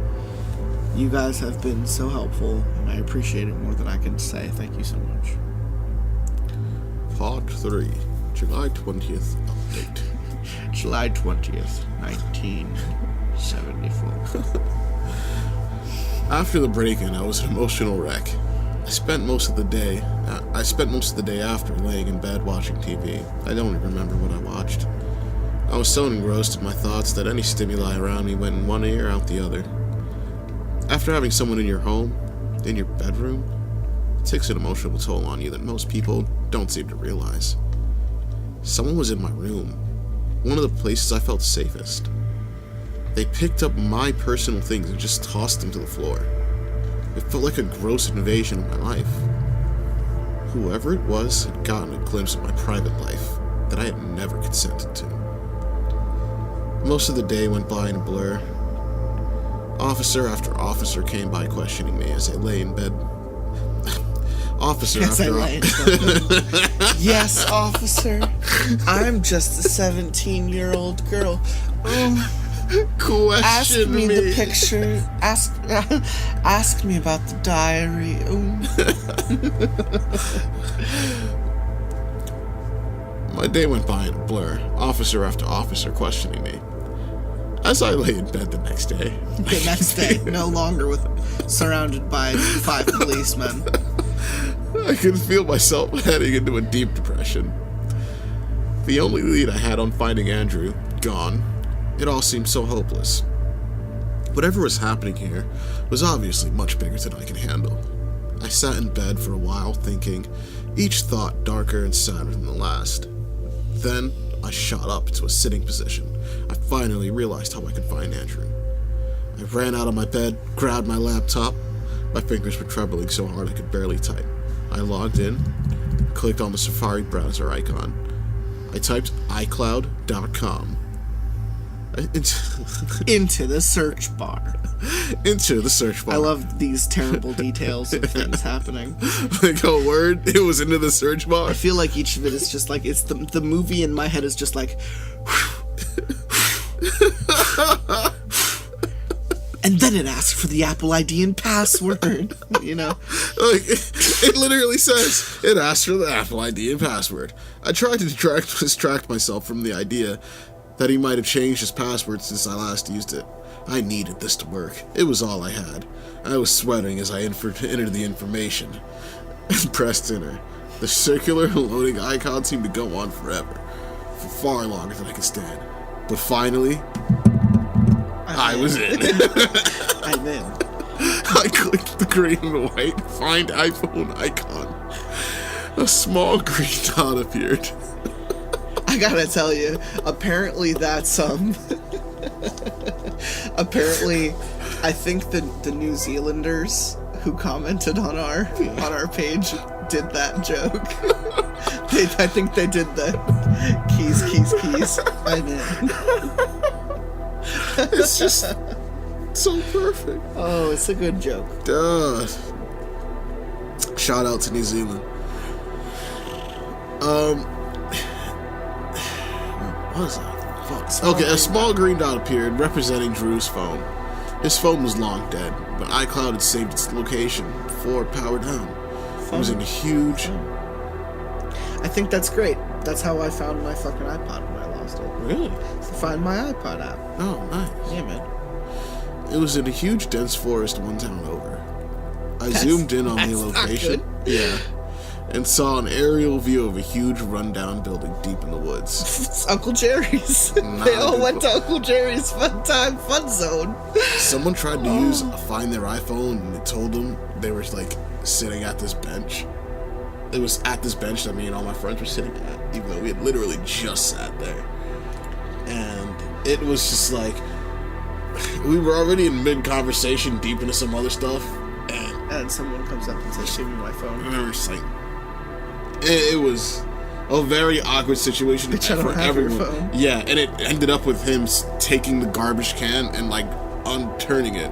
You guys have been so helpful, and I appreciate it more than I can say. Thank you so much. Part 3, July 20th update. July 20th, 1974. After the break-in, I was an emotional wreck. I spent most of the day after laying in bed watching TV. I don't even remember what I watched. I was so engrossed in my thoughts that any stimuli around me went in one ear, out the other. After having someone in your home, in your bedroom, it takes an emotional toll on you that most people don't seem to realize. Someone was in my room, one of the places I felt safest. They picked up my personal things and just tossed them to the floor. It felt like a gross invasion of my life. Whoever it was had gotten a glimpse of my private life that I had never consented to. Most of the day went by in a blur. Officer after officer came by questioning me as I lay in bed. Officer Yes, after Yes, officer. I'm just a 17-year-old girl. Ask question me the picture. Ask me about the diary. My day went by in a blur, officer after officer questioning me. As I lay in bed the next day. The next day, no longer surrounded by 5 policemen. I could feel myself heading into a deep depression. The only lead I had on finding Andrew, gone. It all seemed so hopeless. Whatever was happening here was obviously much bigger than I could handle. I sat in bed for a while thinking, each thought darker and sadder than the last. Then I shot up to a sitting position. I finally realized how I could find Andrew. I ran out of my bed, grabbed my laptop. My fingers were trembling so hard I could barely type. I logged in, clicked on the Safari browser icon. I typed iCloud.com. Into the search bar. Into the search bar. I love these terrible details of things happening. Like, oh, word? It was into the search bar? I feel like each of it is just like, it's the movie in my head is just like... And then it asks for the Apple ID and password, you know? Like, it literally says, it asks for the Apple ID and password. I tried to distract myself from the idea that he might have changed his password since I last used it. I needed this to work. It was all I had. I was sweating as I entered the information and pressed enter. The circular loading icon seemed to go on forever, for far longer than I could stand. But finally, I was in. I'm in. I clicked the green and white find iPhone icon. A small green dot appeared. I gotta tell you, apparently that's apparently I think the New Zealanders who commented on our page did that joke. I think they did the keys. I'm in. It's just so perfect. Oh, it's a good joke. Duh. Shout out to New Zealand. What is that? Fuck. Okay, a small green dot appeared representing Drew's phone. His phone was long dead, but iCloud had saved its location before it powered down. It was in a huge... I think that's great. That's how I found my fucking iPod when I lost it. Really? To find my iPod app. Oh, nice. Yeah, man. It was in a huge dense forest one town over. I zoomed in on the location. Yeah. And saw an aerial view of a huge rundown building deep in the woods. It's Uncle Jerry's. They all went to Uncle Jerry's fun zone. Someone tried to find their iPhone, and it told them they were like sitting at this bench. It was at this bench that me and all my friends were sitting at, even though we had literally just sat there. And it was just like, we were already in mid-conversation, deep into some other stuff, and someone comes up and says, "Give me my phone." And I was like, it was a very awkward situation for everyone. Yeah, and it ended up with him taking the garbage can and like unturning it,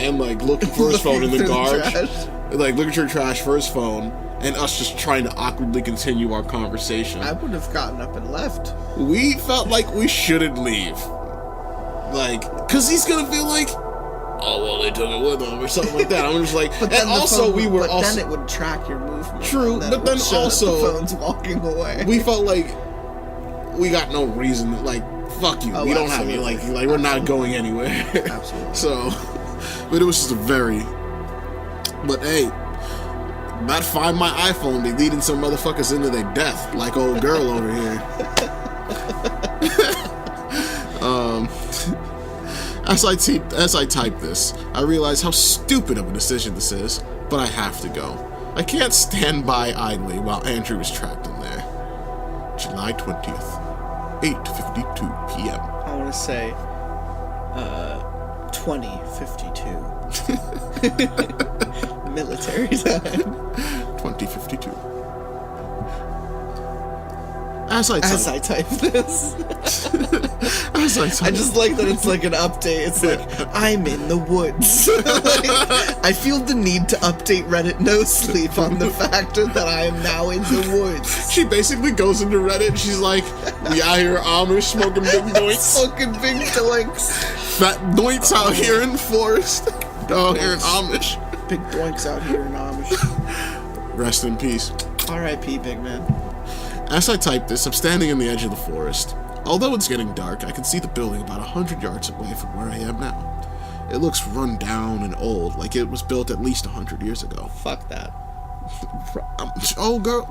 and like looking for his phone in the garbage, like looking through trash for his phone, and us just trying to awkwardly continue our conversation. I would have gotten up and left. We felt like we shouldn't leave, like, cause he's gonna feel like, oh well, they took it with them or something like that. I'm just like, and also then it would track your movement. True, but then also the phone's walking away. We felt like we got no reason. Like, fuck you. We don't have any. Like we're not going anywhere. Absolutely. So, but it was just a very. But hey, that Find My iPhone be leading some motherfuckers into their death, like old girl over here. As I type this, I realize how stupid of a decision this is, but I have to go. I can't stand by idly while Andrew is trapped in there. July 20th, 8:52 p.m. I want to say 2052. Military time. 2052. As I type this. as I type. I just like that it's like an update. It's like, I'm in the woods. Like, I feel the need to update Reddit No Sleep on the fact that I am now in the woods. She basically goes into Reddit and she's like, we out here Amish smoking big doinks. Smoking big doinks. Fat doinks out here in the forest. Out here in Amish. Big doinks out here in Amish. Rest in peace. R.I.P. Big Man. As I type this, I'm standing in the edge of the forest. Although it's getting dark, I can see the building about 100 yards away from where I am now. It looks run down and old, like it was built at least 100 years ago. Fuck that. Oh, girl.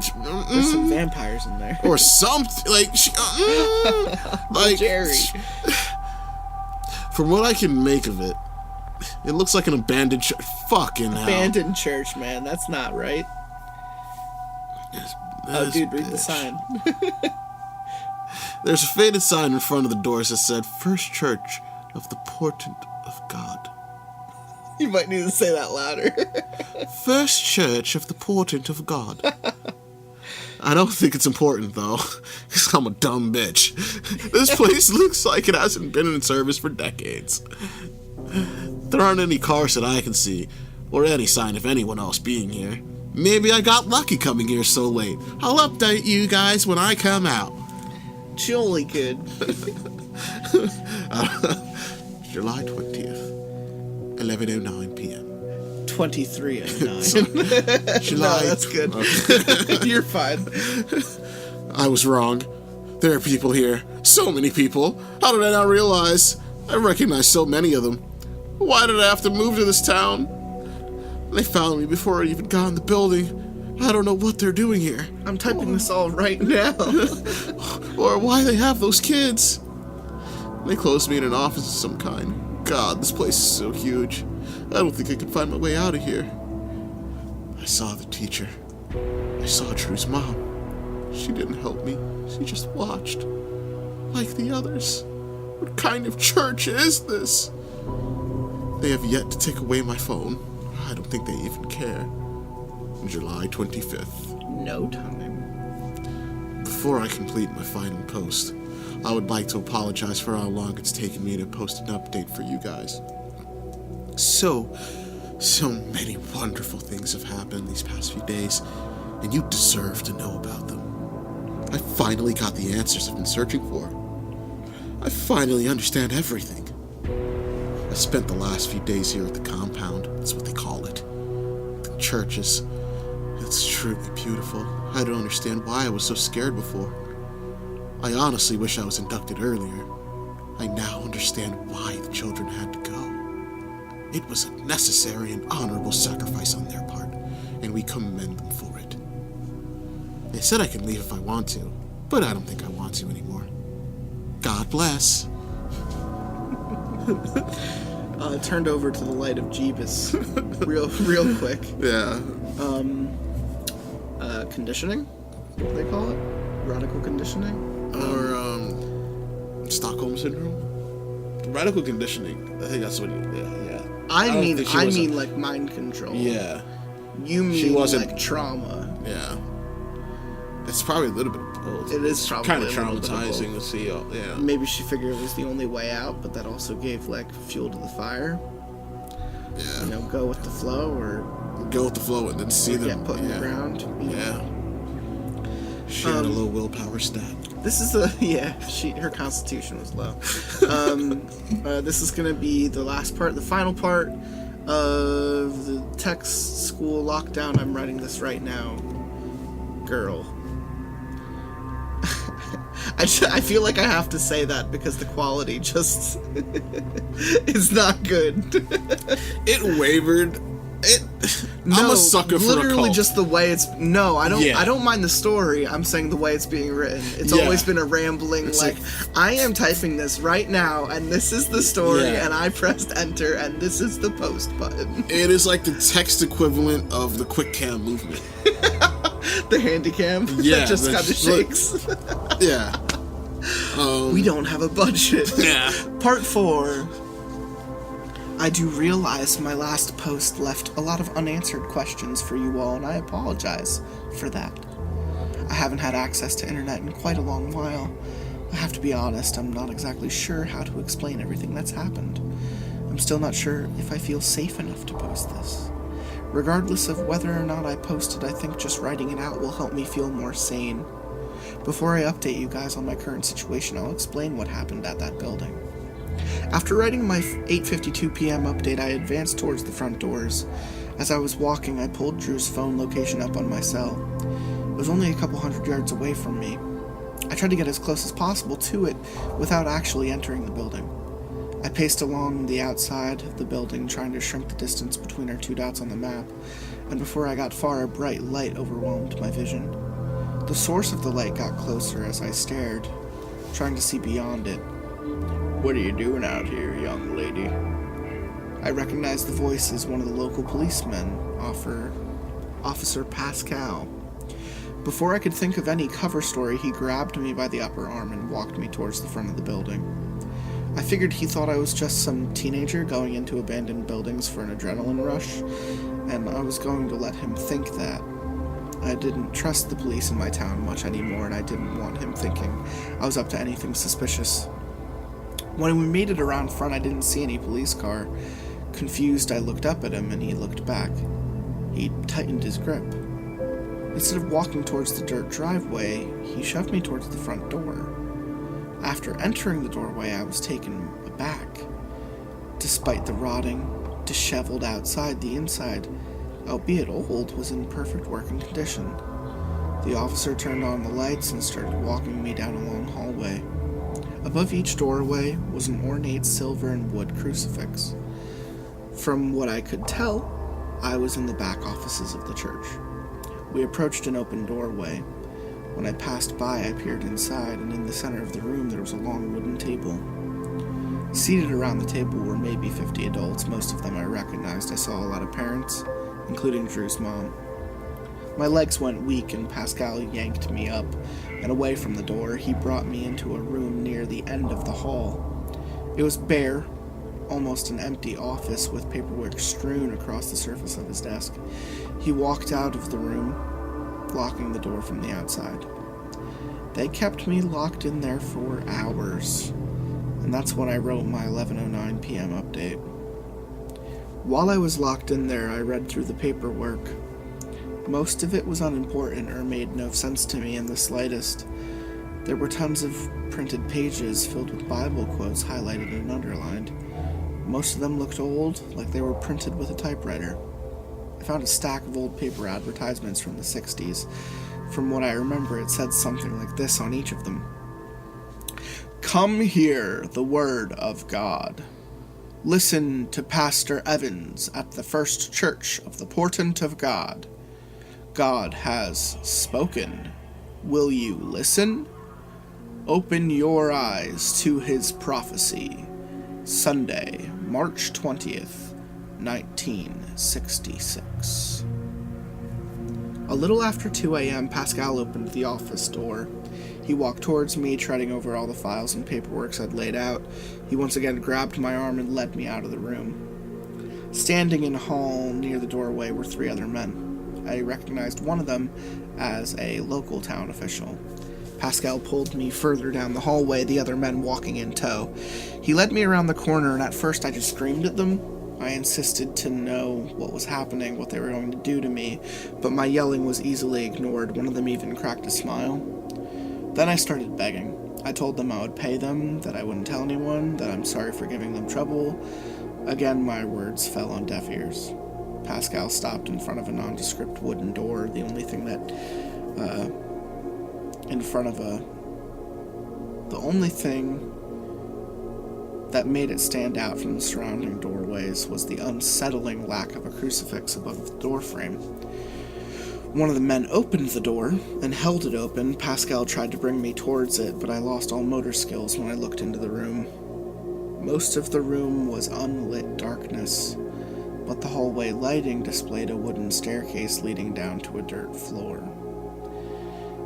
There's some vampires in there. Or something. Like, like Jerry. From what I can make of it, it looks like an abandoned church. Fucking hell. Abandoned church, man. That's not right. Oh, dude, read the sign. There's a faded sign in front of the doors that said, First Church of the Portent of God. You might need to say that louder. First Church of the Portent of God. I don't think it's important, though, because I'm a dumb bitch. This place looks like it hasn't been in service for decades. There aren't any cars that I can see, or any sign of anyone else being here. Maybe I got lucky coming here so late. I'll update you guys when I come out. Jolly good. July 20th, 11:09 p.m. 23:09. July. No, that's good. Okay. You're fine. I was wrong. There are people here. So many people. How did I not realize? I recognize so many of them. Why did I have to move to this town? They found me before I even got in the building. I don't know what they're doing here. I'm typing this all right now. Or why they have those kids. They closed me in an office of some kind. God, this place is so huge. I don't think I can find my way out of here. I saw the teacher. I saw Drew's mom. She didn't help me. She just watched. Like the others. What kind of church is this? They have yet to take away my phone. I don't think they even care. July 25th. No time. Before I complete my final post, I would like to apologize for how long it's taken me to post an update for you guys. So many wonderful things have happened these past few days, and you deserve to know about them. I finally got the answers I've been searching for. I finally understand everything. I spent the last few days here at the compound, that's what they call it. The churches. It's truly beautiful. I don't understand why I was so scared before. I honestly wish I was inducted earlier. I now understand why the children had to go. It was a necessary and honorable sacrifice on their part, and we commend them for it. They said I can leave if I want to, but I don't think I want to anymore. God bless. Turned over to the light of Jeebus real quick. Yeah. Conditioning? What do they call it? Radical conditioning? Or, Stockholm Syndrome? Radical conditioning. I think that's what yeah. I mean like mind control. Yeah. You mean like trauma. Yeah. It's probably a little bit of both. It is probably kind of a little bit of traumatizing both. to see. Yeah. Maybe she figured it was the only way out, but that also gave like fuel to the fire. Yeah. You know, go with the flow or go with the flow and then see them get put in the ground. Yeah. She had a low willpower stat. This is her constitution was low. This is gonna be the last part, the final part of the text school lockdown. I'm writing this right now. Girl. I feel like I have to say that because the quality just is not good. It wavered. I'm a sucker for a cult. Literally just the way it's... No, I don't mind the story. I'm saying the way it's being written. It's always been a rambling, it's like, I am typing this right now, and this is the story, and I pressed enter, and this is the post button. It is like the text equivalent of the quick cam movement. The handy cam that just kind of shakes. Yeah. We don't have a budget. Yeah. Part 4. I do realize my last post left a lot of unanswered questions for you all, and I apologize for that. I haven't had access to internet in quite a long while. I have to be honest, I'm not exactly sure how to explain everything that's happened. I'm still not sure if I feel safe enough to post this. Regardless of whether or not I post it, I think just writing it out will help me feel more sane. Before I update you guys on my current situation, I'll explain what happened at that building. After writing my 8:52 p.m. update, I advanced towards the front doors. As I was walking, I pulled Drew's phone location up on my cell. It was only a couple hundred yards away from me. I tried to get as close as possible to it without actually entering the building. I paced along the outside of the building, trying to shrink the distance between our two dots on the map, and before I got far, a bright light overwhelmed my vision. The source of the light got closer as I stared, trying to see beyond it. "What are you doing out here, young lady?" I recognized the voice as one of the local policemen, Officer Pascal. Before I could think of any cover story, he grabbed me by the upper arm and walked me towards the front of the building. I figured he thought I was just some teenager going into abandoned buildings for an adrenaline rush, and I was going to let him think that. I didn't trust the police in my town much anymore, and I didn't want him thinking I was up to anything suspicious. When we made it around front, I didn't see any police car. Confused, I looked up at him, and he looked back. He tightened his grip. Instead of walking towards the dirt driveway, he shoved me towards the front door. After entering the doorway, I was taken aback. Despite the rotting, disheveled outside, the inside, albeit old, was in perfect working condition. The officer turned on the lights and started walking me down a long hallway. Above each doorway was an ornate silver and wood crucifix. From what I could tell, I was in the back offices of the church. We approached an open doorway. When I passed by, I peered inside, and in the center of the room there was a long wooden table. Seated around the table were maybe 50 adults, most of them I recognized. I saw a lot of parents, including Drew's mom. My legs went weak, and Pascal yanked me up and away from the door. He brought me into a room near the end of the hall. It was bare, almost an empty office with paperwork strewn across the surface of his desk. He walked out of the room, locking the door from the outside. They kept me locked in there for hours, and that's when I wrote my 11:09 p.m. update. While I was locked in there, I read through the paperwork. Most of it was unimportant or made no sense to me in the slightest. There were tons of printed pages filled with Bible quotes highlighted and underlined. Most of them looked old, like they were printed with a typewriter. I found a stack of old paper advertisements from the 60s. From what I remember, it said something like this on each of them. "Come hear the word of God. Listen to Pastor Evans at the First Church of the Portent of God. God has spoken. Will you listen? Open your eyes to his prophecy. Sunday, March 20th, 1966. A little after 2 a.m., Pascal opened the office door. He walked towards me, treading over all the files and paperwork I'd laid out. He once again grabbed my arm and led me out of the room. Standing in a hall near the doorway were 3 other men. I recognized one of them as a local town official. Pascal pulled me further down the hallway, the other men walking in tow. He led me around the corner, and at first I just screamed at them. I insisted to know what was happening, what they were going to do to me, but my yelling was easily ignored. One of them even cracked a smile. Then I started begging. I told them I would pay them, that I wouldn't tell anyone, that I'm sorry for giving them trouble. Again, my words fell on deaf ears. Pascal stopped in front of a nondescript wooden door, the only thing that, the only thing that made it stand out from the surrounding doorways was the unsettling lack of a crucifix above the doorframe. One of the men opened the door and held it open. Pascal tried to bring me towards it, but I lost all motor skills when I looked into the room. Most of the room was unlit darkness, but the hallway lighting displayed a wooden staircase leading down to a dirt floor.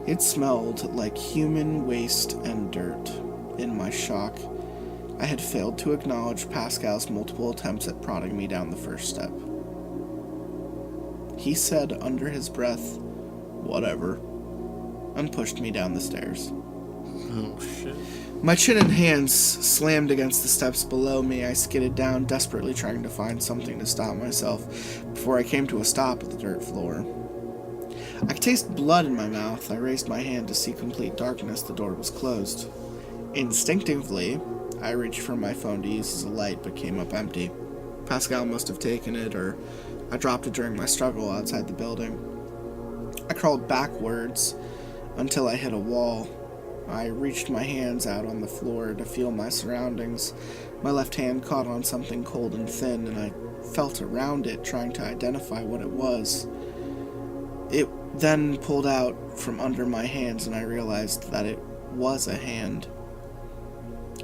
It smelled like human waste and dirt. In my shock, I had failed to acknowledge Pascal's multiple attempts at prodding me down the first step. He said under his breath, "Whatever," and pushed me down the stairs. Oh, shit. My chin and hands slammed against the steps below me. I skidded down, desperately trying to find something to stop myself before I came to a stop at the dirt floor. I could taste blood in my mouth. I raised my hand to see complete darkness. The door was closed. Instinctively, I reached for my phone to use as a light, but came up empty. Pascal must have taken it, or I dropped it during my struggle outside the building. I crawled backwards until I hit a wall. I reached my hands out on the floor to feel my surroundings. My left hand caught on something cold and thin, and I felt around it, trying to identify what it was. It then pulled out from under my hands, and I realized that it was a hand.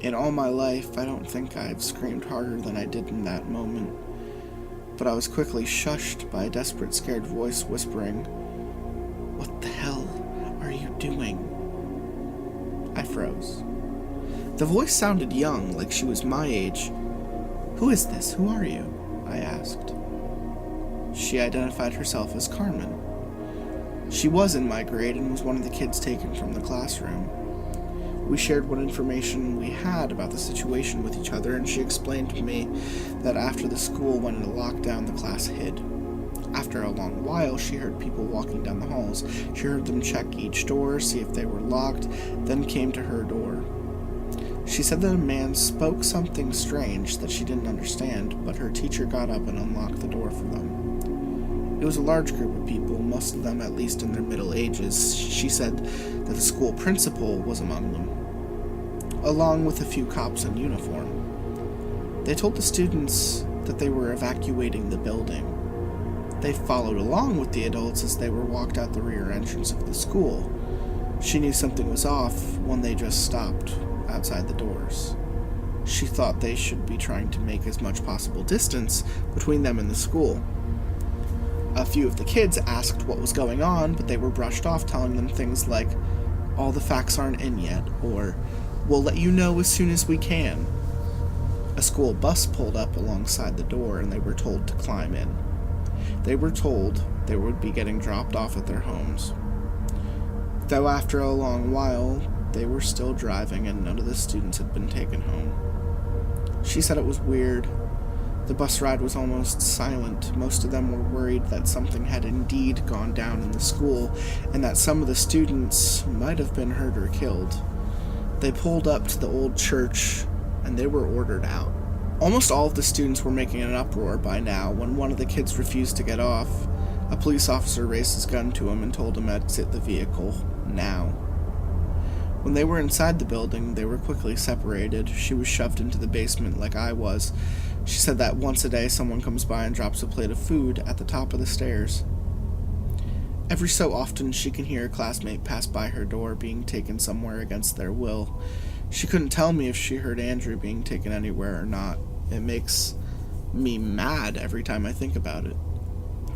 In all my life, I don't think I've screamed harder than I did in that moment. But I was quickly shushed by a desperate, scared voice whispering, "What the hell are you doing?" I froze. The voice sounded young, like she was my age. "Who is this? Who are you?" I asked. She identified herself as Carmen. She was in my grade and was one of the kids taken from the classroom. We shared what information we had about the situation with each other, and she explained to me that after the school went into lockdown, the class hid. After a long while, she heard people walking down the halls. She heard them check each door, see if they were locked, then came to her door. She said that a man spoke something strange that she didn't understand, but her teacher got up and unlocked the door for them. It was a large group of people, most of them at least in their middle ages. She said that the school principal was among them, along with a few cops in uniform. They told the students that they were evacuating the building. They followed along with the adults as they were walked out the rear entrance of the school. She knew something was off when they just stopped outside the doors. She thought they should be trying to make as much possible distance between them and the school. A few of the kids asked what was going on, but they were brushed off, telling them things like, "All the facts aren't in yet," or "We'll let you know as soon as we can." A school bus pulled up alongside the door, and they were told to climb in. They were told they would be getting dropped off at their homes. Though after a long while, they were still driving and none of the students had been taken home. She said it was weird. The bus ride was almost silent. Most of them were worried that something had indeed gone down in the school, and that some of the students might have been hurt or killed. They pulled up to the old church, and they were ordered out. Almost all of the students were making an uproar by now when one of the kids refused to get off. A police officer raised his gun to him and told him to exit the vehicle, now. When they were inside the building, they were quickly separated. She was shoved into the basement like I was. She said that once a day someone comes by and drops a plate of food at the top of the stairs. Every so often she can hear a classmate pass by her door being taken somewhere against their will. She couldn't tell me if she heard Andrew being taken anywhere or not. It makes me mad every time I think about it.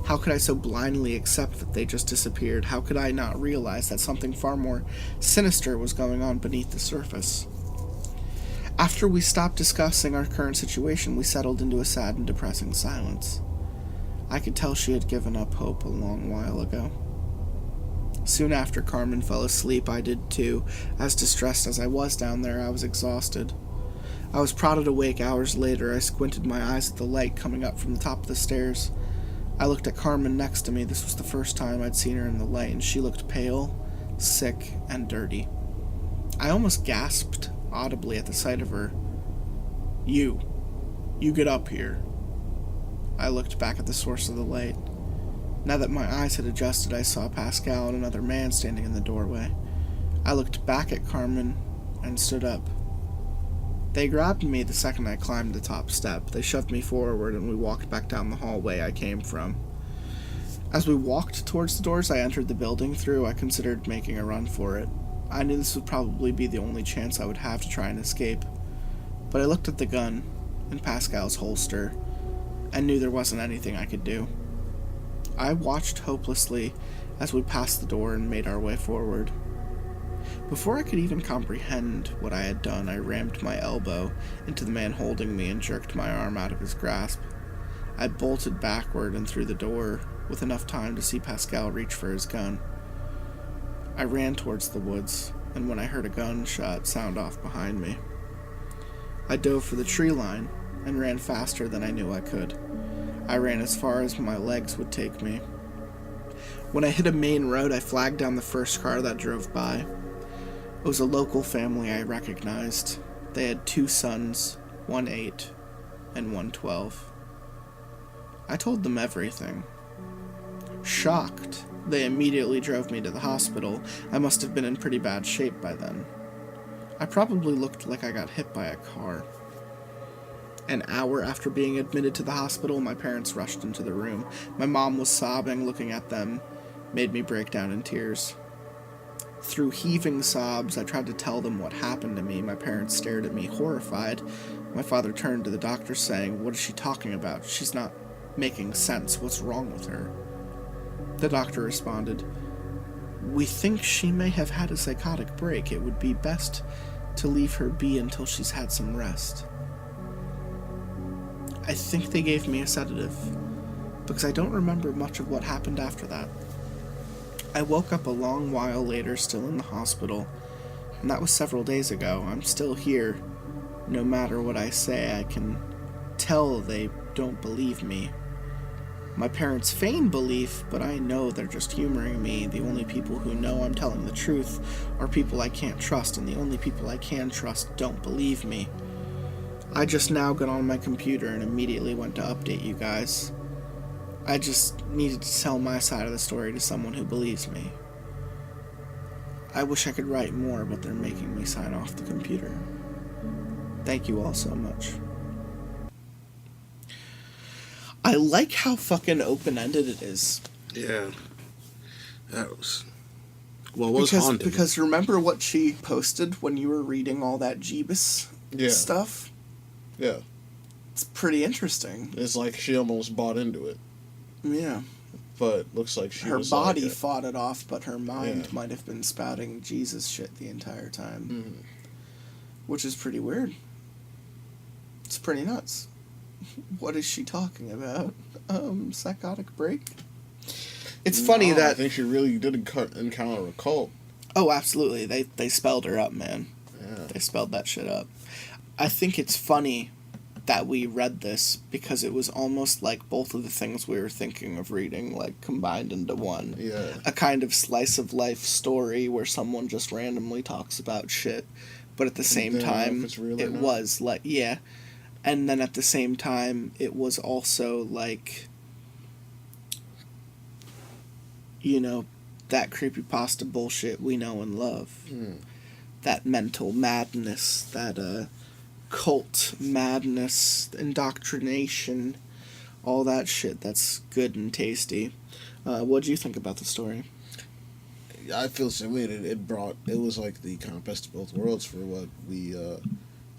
How could I so blindly accept that they just disappeared? How could I not realize that something far more sinister was going on beneath the surface? After we stopped discussing our current situation, we settled into a sad and depressing silence. I could tell she had given up hope a long while ago. Soon after Carmen fell asleep, I did too. As distressed as I was down there, I was exhausted. I was prodded awake hours later. I squinted my eyes at the light coming up from the top of the stairs. I looked at Carmen next to me. This was the first time I'd seen her in the light, and she looked pale, sick, and dirty. I almost gasped audibly at the sight of her. You get up here." I looked back at the source of the light. Now that my eyes had adjusted, I saw Pascal and another man standing in the doorway. I looked back at Carmen and stood up. They grabbed me the second I climbed the top step. They shoved me forward and we walked back down the hallway I came from. As we walked towards the doors I entered the building through, I considered making a run for it. I knew this would probably be the only chance I would have to try and escape. But I looked at the gun in Pascal's holster and knew there wasn't anything I could do. I watched hopelessly as we passed the door and made our way forward. Before I could even comprehend what I had done, I rammed my elbow into the man holding me and jerked my arm out of his grasp. I bolted backward and through the door, with enough time to see Pascal reach for his gun. I ran towards the woods, and when I heard a gunshot sound off behind me, I dove for the tree line and ran faster than I knew I could. I ran as far as my legs would take me. When I hit a main road, I flagged down the first car that drove by. It was a local family I recognized. They had 2 sons, one 8 and one 12. I told them everything. Shocked, they immediately drove me to the hospital. I must have been in pretty bad shape by then. I probably looked like I got hit by a car. An hour after being admitted to the hospital, my parents rushed into the room. My mom was sobbing. Looking at them made me break down in tears. Through heaving sobs, I tried to tell them what happened to me. My parents stared at me, horrified. My father turned to the doctor, saying, "What is she talking about? She's not making sense. What's wrong with her?" The doctor responded, "We think she may have had a psychotic break. It would be best to leave her be until she's had some rest." I think they gave me a sedative, because I don't remember much of what happened after that. I woke up a long while later, still in the hospital, and that was several days ago. I'm still here. No matter what I say, I can tell they don't believe me. My parents feign belief, but I know they're just humoring me. The only people who know I'm telling the truth are people I can't trust, and the only people I can trust don't believe me. I just now got on my computer and immediately went to update you guys. I just needed to tell my side of the story to someone who believes me. I wish I could write more, but they're making me sign off the computer. Thank you all so much. I like how fucking open-ended it is. Yeah. That was... Well, it was haunted. Because remember what she posted when you were reading all that Jeebus stuff? Yeah. It's pretty interesting. It's like she almost bought into it. Yeah. But looks like she her was body like fought it off, but her mind might have been spouting Jesus shit the entire time. Mm. Which is pretty weird. It's pretty nuts. What is she talking about? Psychotic break? It's funny that... I think she really did encounter a cult. Oh, absolutely. They spelled her up, man. Yeah. They spelled that shit up. I think it's funny that we read this because it was almost like both of the things we were thinking of reading, like, combined into one. Yeah. A kind of slice of life story where someone just randomly talks about shit, but at the same time, it was like, yeah. And then at the same time, it was also like, you know, that creepypasta bullshit we know and love. Mm. That mental madness, that cult madness, indoctrination, all that shit that's good and tasty. What do you think about the story? I feel the same way. It was like the kind of best of both worlds for what we,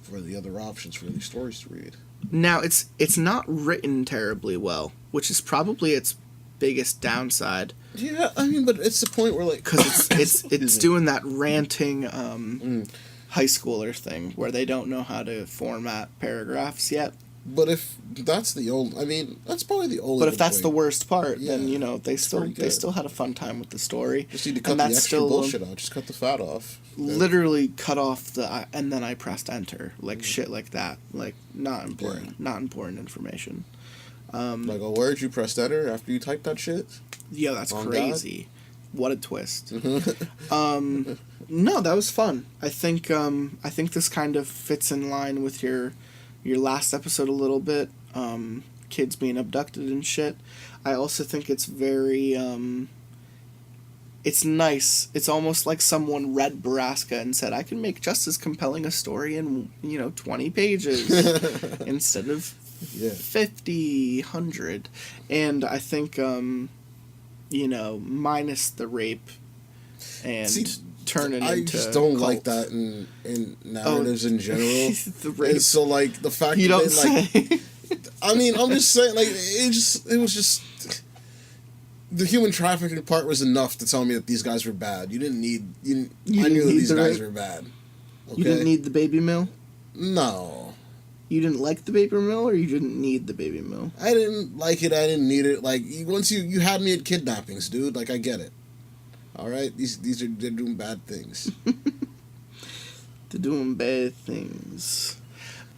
for the other options for these stories to read. Now, it's not written terribly well, which is probably its biggest downside. Yeah, I mean, but it's the point where, like... Because it's doing that ranting high schooler thing where they don't know how to format paragraphs yet. But if that's the old... I mean, that's probably the only... But if that's the worst part, yeah, then, you know, they still had a fun time with the story. Just need to cut the extra bullshit out. Just cut the fat off. Literally cut off the... And then I pressed enter. Like, shit like that. Like, not important. Yeah. Not important information. Like, oh, where'd you press enter after you typed that shit? Yeah, that's crazy. God? What a twist. No, that was fun. I think this kind of fits in line with your last episode a little bit. Kids being abducted and shit. I also think it's very it's nice. It's almost like someone read Baraska and said, I can make just as compelling a story in, 20 pages instead of 50, 100. And I think, minus the rape and turn it into I just don't cult. like that in narratives in general. The rape. And so, like, the fact you that don't they, like... say. I mean, I'm just saying, like, it was just... the human trafficking part was enough to tell me that these guys were bad. You didn't need. I didn't knew that need these the guys rape? were bad. Okay? You didn't need the baby mill? No. You didn't like the baby mill, or you didn't need the baby mill? I didn't like it. I didn't need it. Like, once you had me at kidnappings, dude. Like, I get it. All right? They're doing bad things. They're doing bad things.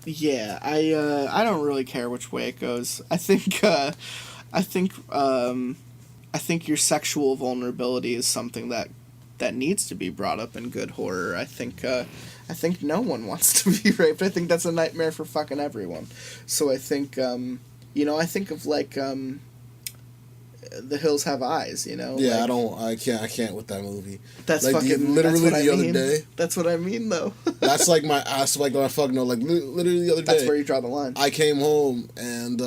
Yeah, I don't really care which way it goes. I think your sexual vulnerability is something that needs to be brought up in good horror. I think no one wants to be raped. I think that's a nightmare for fucking everyone. So I think I think of like The Hills Have Eyes, you know? Yeah, like, I can't with that movie. That's like fucking literally that's what the I mean. other day. That's what I mean, though. That's like my ass. Like my fuck no. Like literally the other day. That's where you draw the line. I came home and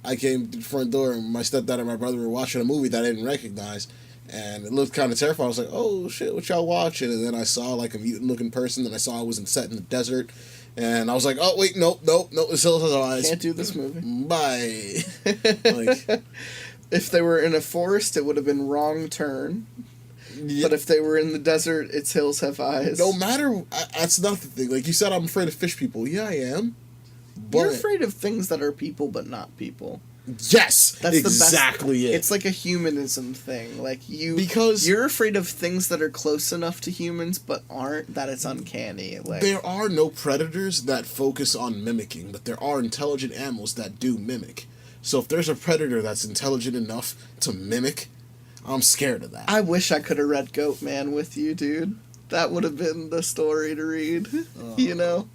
I came to the front door and my stepdad and my brother were watching a movie that I didn't recognize, and it looked kind of terrifying. I was like, "Oh shit, what y'all watching?" And then I saw like a mutant-looking person, and I saw I was set in the desert, and I was like, "Oh wait, nope, this Hills Has Eyes. Can't do this movie. Bye." Like, if they were in a forest, it would have been Wrong Turn. yeah, But if they were in the desert, it's Hills Have Eyes. no matter, that's not the thing. Like you said, I'm afraid of fish people. Yeah, I am. But You're afraid of things that are people but not people. yes, That's exactly it. It's like a humanism thing. Like Because you're afraid of things that are close enough to humans but aren't, that it's uncanny. Like there are no predators that focus on mimicking, but there are intelligent animals that do mimic. So if there's a predator that's intelligent enough to mimic, I'm scared of that. I wish I could have read Goat Man with you, dude. That would have been the story to read. You know?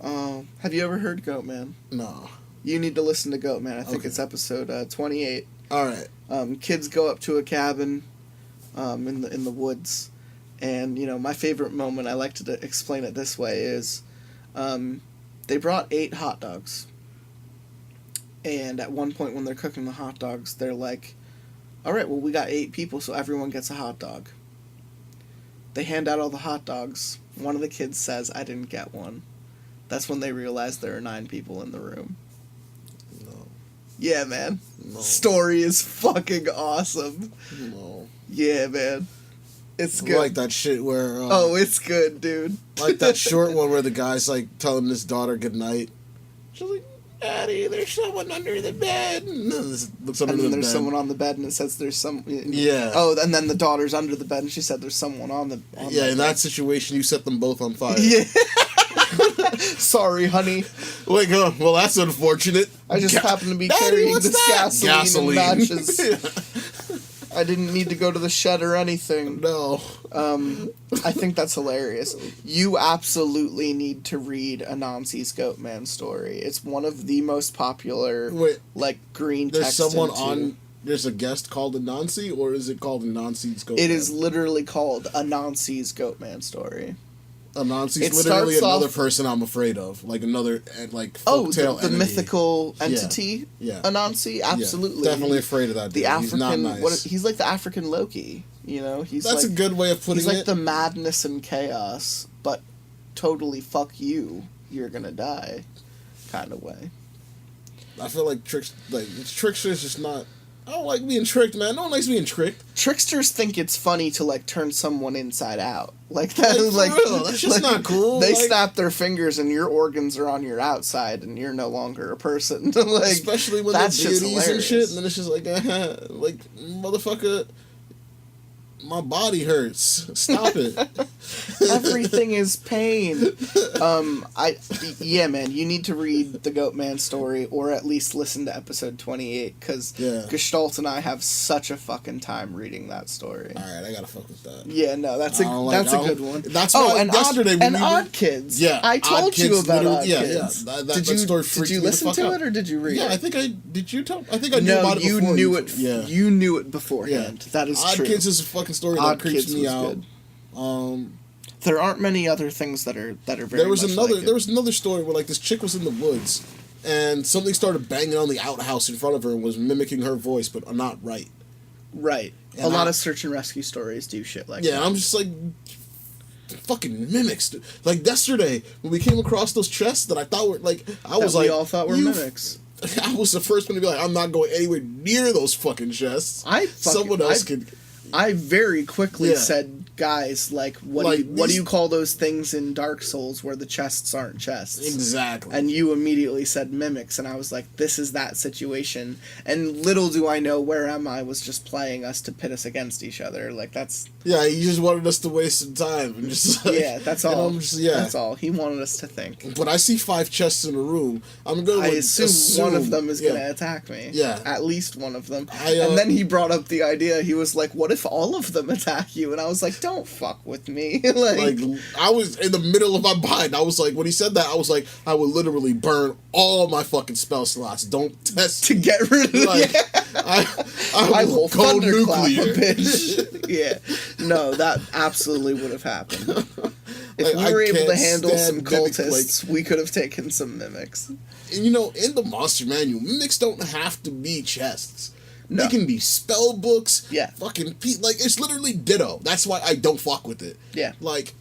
Have you ever heard Goat Man? No. You need to listen to Goat Man. I think Okay. it's episode 28. All right. Kids go up to a cabin in the woods, and my favorite moment, I like to explain it this way, is they brought 8 hot dogs, and at one point when they're cooking the hot dogs, they're like, all right, well, we got 8 people, so everyone gets a hot dog. They hand out all the hot dogs. One of the kids says, I didn't get one. That's when they realize there are 9 people in the room. No. Yeah, man. No. Story is fucking awesome. No. Yeah, man. It's good. Like that shit where... Oh, it's good, dude. like that short one where the guy's like telling his daughter goodnight. She's like, Daddy, there's someone under the bed. And then looks under And then the there's bed. someone on the bed, and it says there's some... Yeah. Oh, and then the daughter's under the bed, and she said there's someone on the... Yeah, in that situation, you set them both on fire. Yeah. Sorry, honey. Like, well, that's unfortunate. I just happened to be Daddy, carrying what's this that? gasoline and matches. Yeah. I didn't need to go to the shed or anything. No. I think that's hilarious. You absolutely need to read Anansi's Goat Man story. It's one of the most popular, Wait, like, green there's text someone into- on... There's a guest called Anansi, or is it called Anansi's Goat It Man? is literally called Anansi's Goat Man story. Anansi's It literally starts another off- person I'm afraid of. Like another, like, Oh, folktale the enemy. mythical entity, Yeah. Anansi? Absolutely. Yeah, definitely afraid of that dude. The He's not African... nice. He's like the African Loki, you know? He's That's like, a good way of putting he's like it. the madness and chaos, but totally fuck you, you're gonna die kind of way. I feel like Trickster's just not... I don't like being tricked, man. No one likes being tricked. Tricksters think it's funny to, like, turn someone inside out. Like, that Like, is, for like... real, that's just not cool. They Like- snap their fingers and your organs are on your outside and you're no longer a person. Like, Especially when they're that's just deities and hilarious. shit, and then it's just like, like, motherfucker, my body hurts. Stop it. Everything is pain. Yeah, man, you need to read the Goat Man story, or at least listen to episode 28, because Yeah. Gestalt and I have such a fucking time reading that story. Alright, I gotta fuck with that. Yeah, no, that's I don't like- that's a I good don't- one. that's oh, why and yesterday when we were- Odd Kids. Yeah, I Odd told you Kids about literally- Odd yeah, Kids. yeah. That did story did freaked you me the listen fuck to out. it or did you read Yeah, it? I think did you tell? I think I knew No, about it you before. knew it. Yeah. You knew it beforehand. That is Odd true. Kids is a fucking story Odd that creeps Kids me was out. good. There aren't many other things that are very. There was much another. like it. There was another story where like this chick was in the woods, and something started banging on the outhouse in front of her and was mimicking her voice, but not right. Right. And A lot I- of search and rescue stories do shit like Yeah, that. and I'm just like, fucking mimics. Dude. Like yesterday when we came across those chests that I thought were like, I was we like, all thought were "You mimics. I was the first one to be like, I'm not going anywhere near those fucking chests. Someone else could. I very quickly Yeah. said, guys, like, what do you call those things in Dark Souls where the chests aren't chests? Exactly. And you immediately said mimics, and I was like, this is that situation. And little do I know where I was just playing us to pit us against each other. Like, that's... Yeah, he just wanted us to waste some time. And just like, yeah, that's all. Yeah. That's all. He wanted us to think. But I see 5 chests in a room. I'm going to I assume one of them is going to attack me. Yeah. At least one of them. And then he brought up the idea. He was like, what if all of them attack you? And I was like, don't fuck with me. like, I was in the middle of my mind. I was like, when he said that, I was like, I would literally burn all my fucking spell slots. Don't test to get rid of like, I will go thunderclap nuclear. a bitch. Yeah. No, that absolutely would have happened. If Like, we were I able to can't handle some stand mimic, cultists, we could have taken some mimics. And you know, in the monster manual, mimics don't have to be chests. No. They can be spell books. Yeah. Fucking like it's literally ditto. That's why I don't fuck with it. Yeah. Like,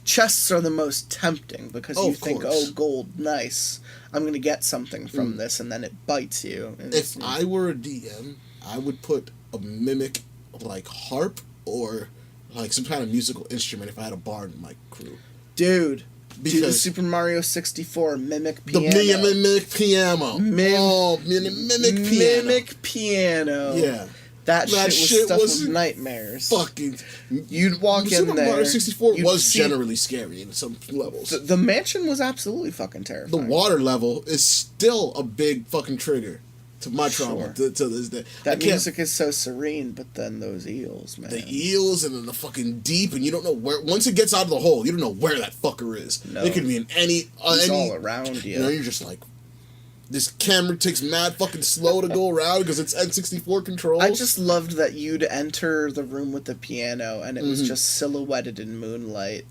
chests are the most tempting because you of think, course. oh, gold, nice. I'm going to get something from this, and then it bites you. And if I were a DM, I would put a mimic like harp or like some kind of musical instrument if I had a bard in my crew. Dude, do the Because Super Mario 64 mimic the piano. mimic piano. Mimic piano. Mimic piano. Yeah. That shit was stuff was of nightmares. Fucking. You'd walk in Super there. Mario 64 you'd was see- generally scary in some levels. The mansion was absolutely fucking The terrifying. water level is still a big fucking trigger to my trauma Sure. to this day. That music is so serene, but then those eels, man. The eels and then the fucking deep, and you don't know where. Once it gets out of the hole, you don't know where that fucker is. No. It could be in any. It's any all around you. You know, you're just like, this camera takes mad fucking slow to go around because it's N64 controls. I just loved that you'd enter the room with the piano, and it was just silhouetted in moonlight.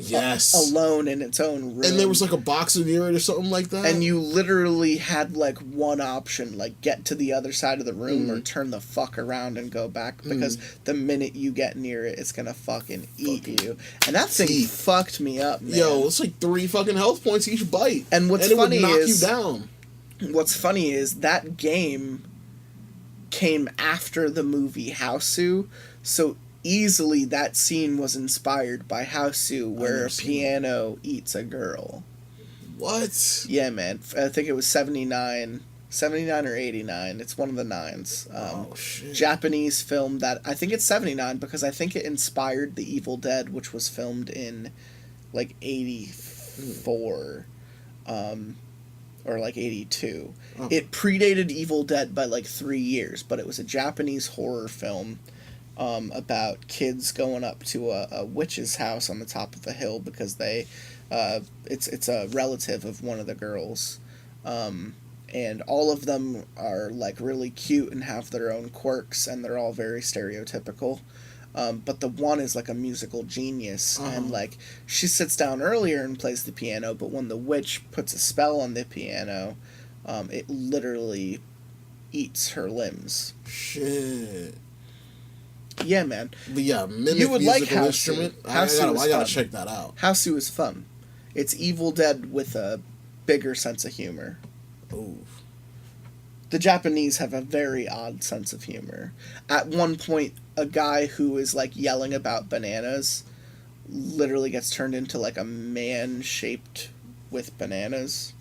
Yes. Alone in its own room. And there was like a box near it or something like that. And you literally had like one option, like get to the other side of the room or turn the fuck around and go back, because the minute you get near it, it's gonna fucking eat you. And that thing teeth. fucked me up, man. Yo, it's like 3 fucking health points each bite. And what's it funny would knock is- you down. What's funny is that game came after the movie Houseu, so easily that scene was inspired by Houseu, where a piano eats a girl. What? Yeah, man. I think it was 79 or 89. It's one of the 9s. Oh, shit. Japanese film that, I think it's 79 because I think it inspired The Evil Dead, which was filmed in like 84. Or like 82. Oh. It predated Evil Dead by like 3 years, but it was a Japanese horror film about kids going up to a witch's house on the top of a hill because they it's a relative of one of the girls, and all of them are like really cute and have their own quirks, and they're all very stereotypical. But the one is like a musical genius, and like she sits down earlier and plays the piano, but when the witch puts a spell on the piano, it literally eats her limbs. Shit. Yeah, man. But yeah, mimic You would like musical Houseu. instrument. I Houseu is gotta fun. check that out. Houseu is fun. It's Evil Dead with a bigger sense of humor. Ooh. The Japanese have a very odd sense of humor. At one point, a guy who is like yelling about bananas literally gets turned into like a man shaped with bananas.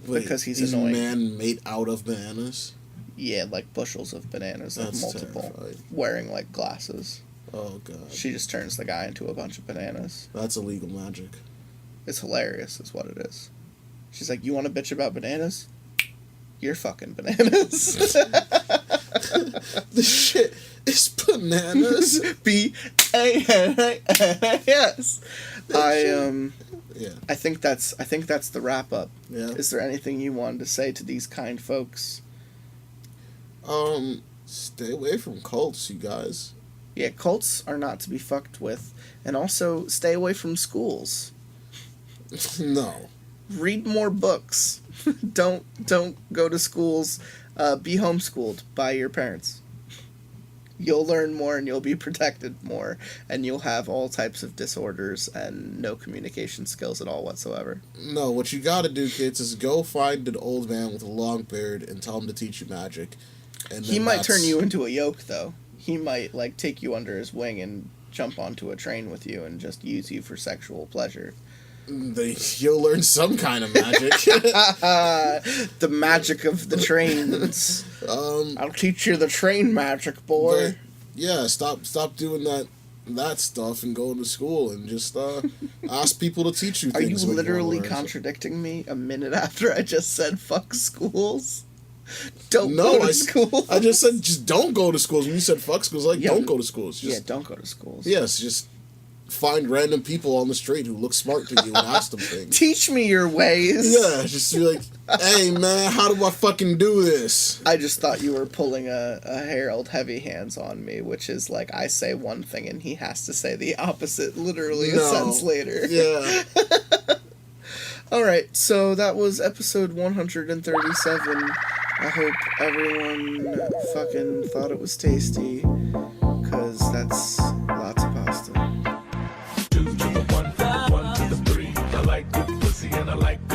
Wait, Because he's annoying. man made out of bananas? Yeah, like bushels of bananas, like That's multiple, terrifying. wearing like glasses. Oh, God. She just turns the guy into a bunch of bananas. That's illegal magic. It's hilarious, is what it is. She's like, you want to bitch about bananas? You're fucking bananas. The shit is bananas. B-A-N-A-N-A-S. Yeah. I think that's the wrap up. Yeah. Is there anything you wanted to say to these kind folks? Stay away from cults, you guys. Yeah, cults are not to be fucked with, and also stay away from schools. No. Read more books. Don't go to schools. Be homeschooled by your parents. You'll learn more and you'll be protected more, and you'll have all types of disorders and no communication skills at all whatsoever. No, what you gotta do, kids, is go find an old man with a long beard and tell him to teach you magic. And He might turn you into a yoke, though. He might, like, take you under his wing and jump onto a train with you and just use you for sexual pleasure. You'll learn some kind of magic. The magic of the trains. I'll teach you the train magic, boy. Yeah, stop doing that stuff and go to school and just ask people to teach you Are things. you literally contradicting me a minute after I just said fuck schools? Don't go to school. I just said just don't go to schools. When you said fuck schools, don't go to schools. Just, don't go to schools. Yes, just find random people on the street who look smart to you and ask them things. Teach me your ways. Yeah, just be like, hey man, how do I fucking do this? I just thought you were pulling a Harold Heavy Hands on me, which is like I say one thing and he has to say the opposite literally a sentence later. Yeah. Alright, so that was episode 137. I hope everyone fucking thought it was tasty, because that's lots of pasta. 2 to the 1, 1 to the 3. I like good pussy and I like good